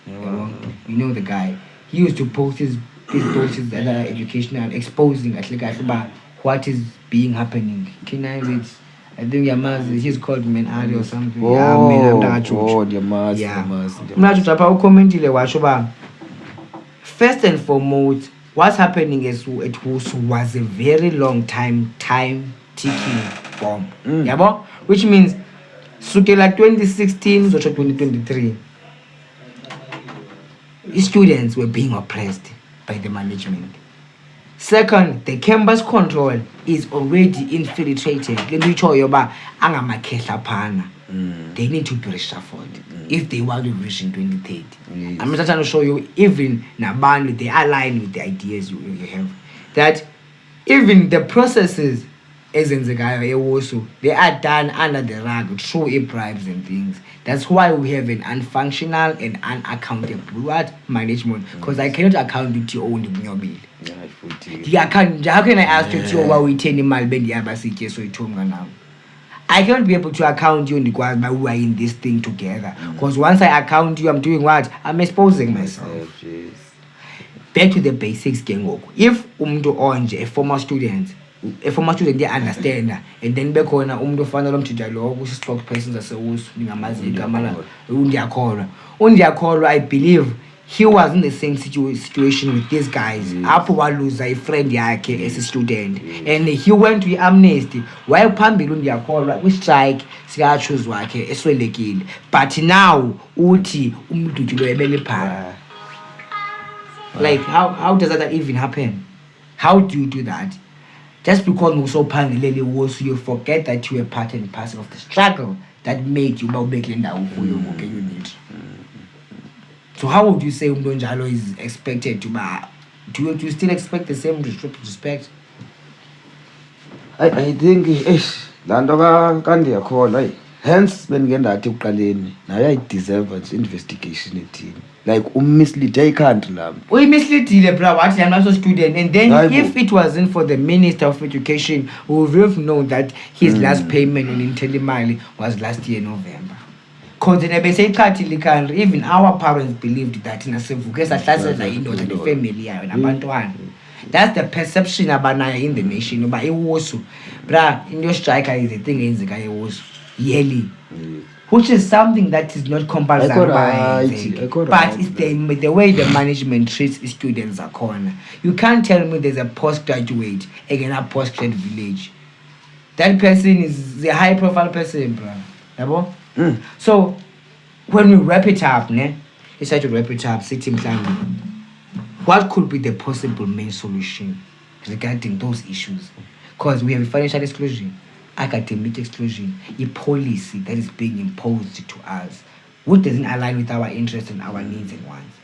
You know the guy. He used to post his posts that are educational, exposing about what is being happening. Can I read? I think he's called Menari or something. First and foremost, what's happening is it was a very long time ticking bomb. Which means sukela 2016 to 2023. Students were being oppressed by the management. Second, the campus control is already infiltrated. They need to be reshuffled if they want to Vision 2030. Yes. I'm not trying to show you even Nabani, they align with the ideas you have. That even the processes as in the guy also, they are done under the rug through bribes and things. That's why we have an unfunctional and unaccountable management. Because I cannot account with your own bill. How can I ask you to we I cannot be able to account you because we are in this thing together. Because once I account you, I'm doing what? I'm exposing myself. Back to the basics, gang. If onje a former student they understand and then bekhona umuntu ofana lo mjija lo spokesperson zasewusu ngamazi igama la undiyakholwa. I believe he was in the same situation with these guys. Apho waluza a friend yakhe as a student and he went to amnesty while phambili undiyakholwa kwi-strike sika-choose wakhe eswelekile, but now uthi umdudu lo ebele phara. Like how does that even happen? How do you do that? Just because you forget that you were part and parcel of the struggle that made you unit. So how would you say Umdonjalo is expected to do you still expect the same respect? I think lanto kandiyakhona hence bengendathi uqaleni naye I deserve investigation ethini. Like mislead country lam. We misleadile bro, what I'm also student, and then if it wasn't for the Minister of Education, we would have known that his last payment on Intelimali was last year November. Because even our parents believed that in a the family that's the perception about in the nation. But it was in your striker is the thing in the guy was yearly. Which is something that is not compulsory, but it's the way the management treats students are corner. You can't tell me there's a postgraduate again a postgrad village. That person is the high profile person, bro. So when we wrap it up, let's try to wrap it up, sitting planning. What could be the possible main solution regarding those issues? Because we have financial exclusion, academic exclusion, a policy that is being imposed to us, which doesn't align with our interests and our needs and wants.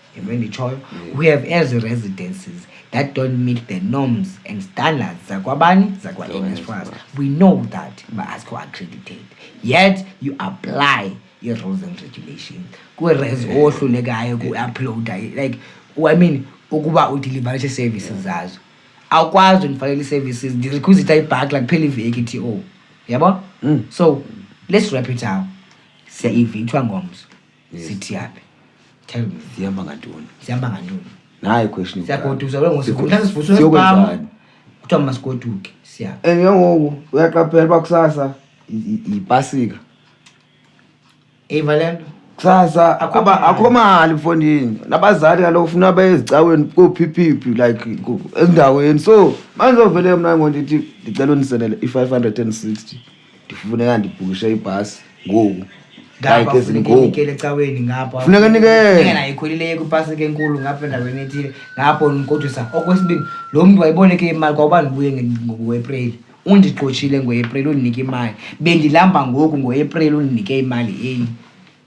we have as residences that don't meet the norms and standards zakwa-NSFAS. We know that but accredited, yet you apply your rules and regulations kwi-res ohlulekayo ku-uploada like I mean ukuba udeliverishe services zazo awukwazi undifakela ii-services ndirequisita ibhakla kuphela iveki TO yabo. So let's wrap it out. Siyayivithwa ngomso sithi yaphi? Tell me, sihamba ngantoni? Nayi question siyagoduza ngosikhuthaza sivuthwe spam kuthiwa masigoduke siya ngoku uyaqaphela uba kusasa yipasika Valendo kusasa akho mali mfondini nabazali kaloku ufuna bayezicaweni kophiphi like endaweni. So manje ovele mna ngondithi ndicela unisenele i560 ndifuneka ndibhukishe ibhasi ngoku ngapha unikele ecaweni ngapha funeka nikele nayikhwelile kwipasika enkulu ngapha endaweni ethile ngapho nikodwisa. Okwesibini lo muntu wayiboneke imali kwawuba ndibuye ngo-April undiqoshile ngo-April undinike imali bendilamba ngoku ngo-April undinike imali enye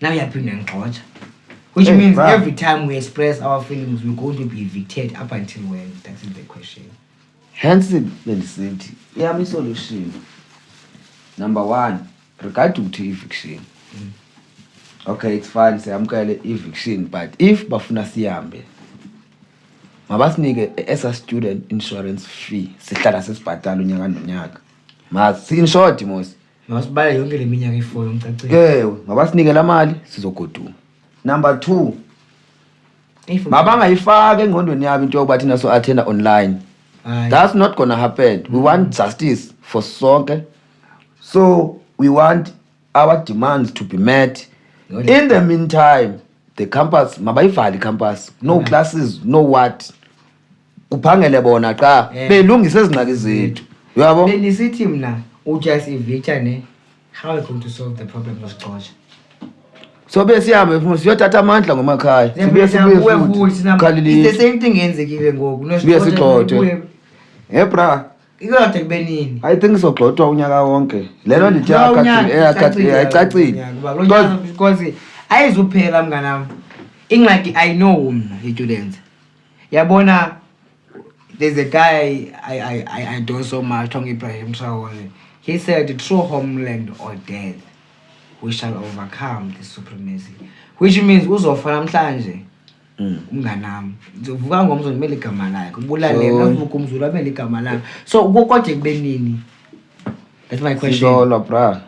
now yaphinda ngixotsha, which means every time we express our feelings we're going to be evicted up until when? That's the question. Hence bendisithi yami solution number 1 regarding to eviction. Okay, it's fine siyamkele eviction but if bafuna sihambe mabasinike esa student insurance fee sihlala sesibhatala unyaka nonyaka mas in short mos masibale yonke le minyaka i4 umcacile mabasinike la mali sizogoduka. Number 2 mabangayifaka engqondweni yabo into yokuba thina so attend online. That's not gonna happen. We want justice for sonke, so we want our demands to be met. In the meantime the campus mabayivali campus, no classes, no what, kuphangele bona xa belungisa ezingxaki zethu uyabo. Benisithi mna just evicta ne how are we going to solve the problem of George? So besihambe futhi siyothatha amandla ngomakhaya sibuye futhi it's the same thing yenzekile ngoku sibuye sigxothe bra ikade kube nini. I think sogxothwa unyaka wonke lelo ndithi ayicacile because ayizuphela mnganami ingxaki. I know mna students yabona. There's a guy I adore so much, Tong Ibrahim Traore. He said, through homeland or death, we shall overcome this supremacy. Which means, uzofana mhlanje, umnganami. Uzovuka ngomso nimele igama lakhe. Ubulale navuka umzulu amele igama lakhe. So ukokode kube nini? That's my question. Solo bra.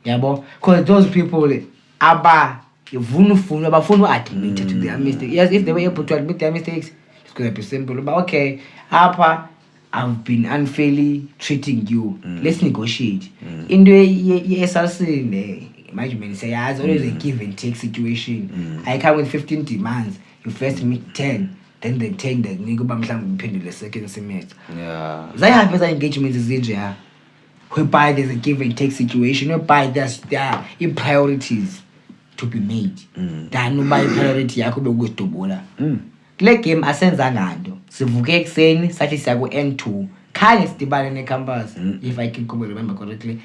Yabo, because those people abafuna admit to their mistakes. Yes, if they were able to admit their mistakes, gonna be simple, but okay, Apa, I've been unfairly treating you. Let's negotiate. In the SRC management say it's always a give and take situation. I come with 15 demands. You first meet 10, then the 10 that you go back the second semester. Yeah. That happens engagement is in whereby there's a give and take situation, whereby there's priorities to be made. Then nobody priority yakho bekudobola. Kule game asenza ngando sivuke ekseni sathi siya ku N2 khanye sidibane necampus if I can remember correctly.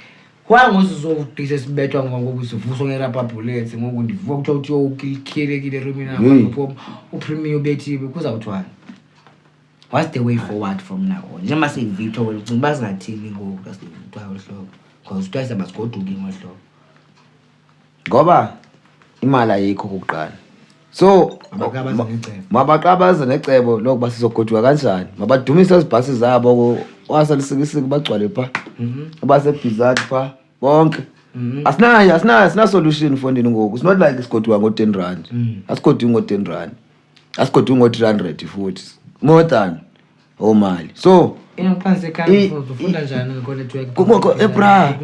Wangozizodisa sibethwa ngoku sivuswa ngerapper bullets ngoku ndivuka kuthiwa ukhilekile rumina ngapho upremium bethiwe kuzawuthwana. What's the way forward from now on? Njengoba siyivictor wena ucinga basingathini ngoku kasivictor ohlobo because utwasa basigoduki ngohlobo ngoba imali ayikho kokuqala. So mabaqabaza necebo lokuba sizogoduka kanjani. Mabadumise izibhasi zabo wasalisikisiki bagcwale pha abasebhizati pha bonke. Asina solution fondini ngoku. It's not like isigoduka ngo10 rand. Asigoduka ngo10 rand. Asigoduka ngo300 futhi more than mali. So inophansi ekhaya ufunda njani ngo-network kumoko ebra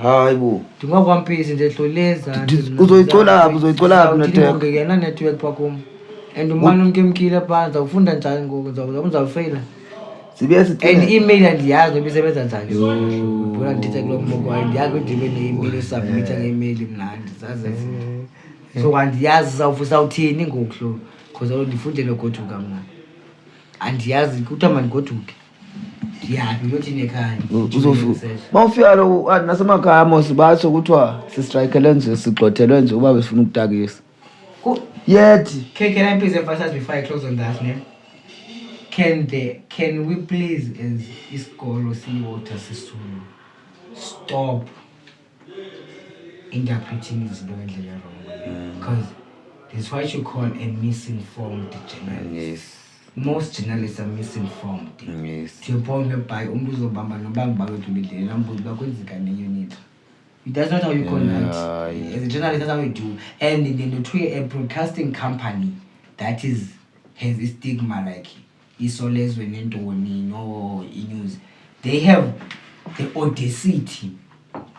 hayibo ndingakwampisi nje hloleza uzoyithola network ngena network kwakum and umane umkemkile phansi ufunda njani ngoku uzawufeyila sibuye sithi and email andiyazi ibisebenza njani bona ndithe kulo mboko andiyazi ukuthi ndibe ne-email submit nge-email mnandi zaze so andiyazi uzawuthini ngoku hlo because ndifundele goduka mna andiyazi kuthiwa mandigoduke ndiyaphi yothini ekhaya mawufika lo nasemakhaya mos batsho kuthiwa sistrikele nje sigxothelwe nje uba besifuna ukutakisa Yet can I please emphasize before I close on that, ne? Can we please, as isikolo siyiwater sisulu, stop interpreting izinto ngendlela wrong? Because there's what you call a misinformed journalist. Yes. Most journalists are misinformed. Yes. To a point whereby umntu uzobamba nobamba wethu bedlela nambuzo bakwenzeka neunit. That's not how you conduct. As a journalist, that's how you do. And then to a broadcasting company that has a stigma like Isoles when Antoni or news, they have the audacity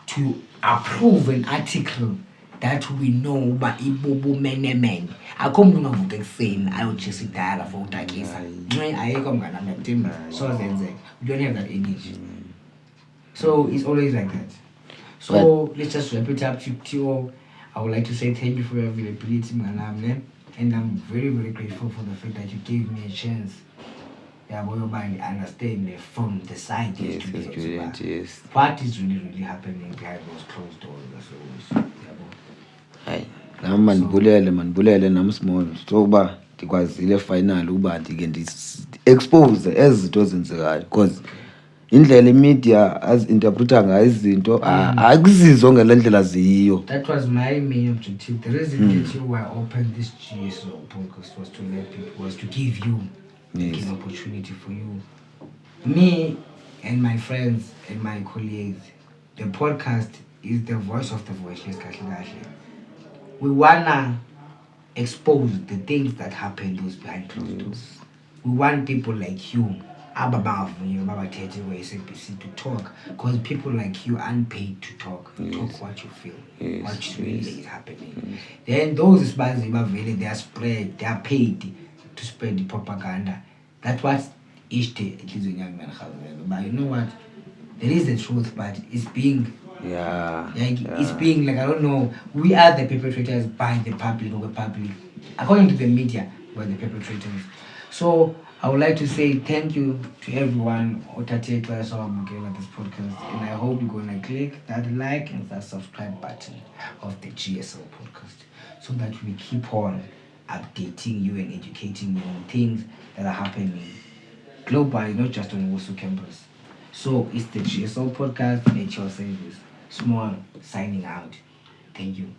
to approve an article that we know by ibubu menemen. Akho mntu ungavuka ekuseni ayotshisa idala for utakisa. Ayekho mngana mntambi. So zenzeka. We don't have that energy. So it's always like that. So let's just wrap it up. Tio, I would like to say thank you for your availability, Manamne. And I'm very, very grateful for the fact that you gave me a chance. Yeah, boy, I understand from the side. Yes, student, yes. What is really, really happening behind those closed doors? So, hayi nami mandibulele nami small sokuba ndikwazile final ukuba ndike ndi-expose ezi zinto zenzekayo because indlela imedia azi-interpreta ngayo izinto akuzizo ngale ndlela ziyiyo. That was my main objective. The reason that you were open this GSO podcast was to let people, was to give you an opportunity for you. Me and my friends and my colleagues, the podcast is the voice of the voiceless. We wanna expose the things that happen those behind closed doors. We want people like you, SABC, to talk, because people like you aren't paid to talk. You talk what you feel, what really is happening. Then those they are spread, they are paid to spread the propaganda. That's what each day it is a young man has. But you know what? There is the truth, but it's being it's being like, I don't know, we are the perpetrators by the public, or the public. According to the media, we're the perpetrators. So I would like to say thank you to everyone who take class on this podcast, and I hope you're gonna click that like and that subscribe button of the GSL podcast, so that we keep on updating you and educating you on things that are happening globally, not just on Wosu campus. So it's the GSL podcast, Nature Service. Small signing out. Thank you.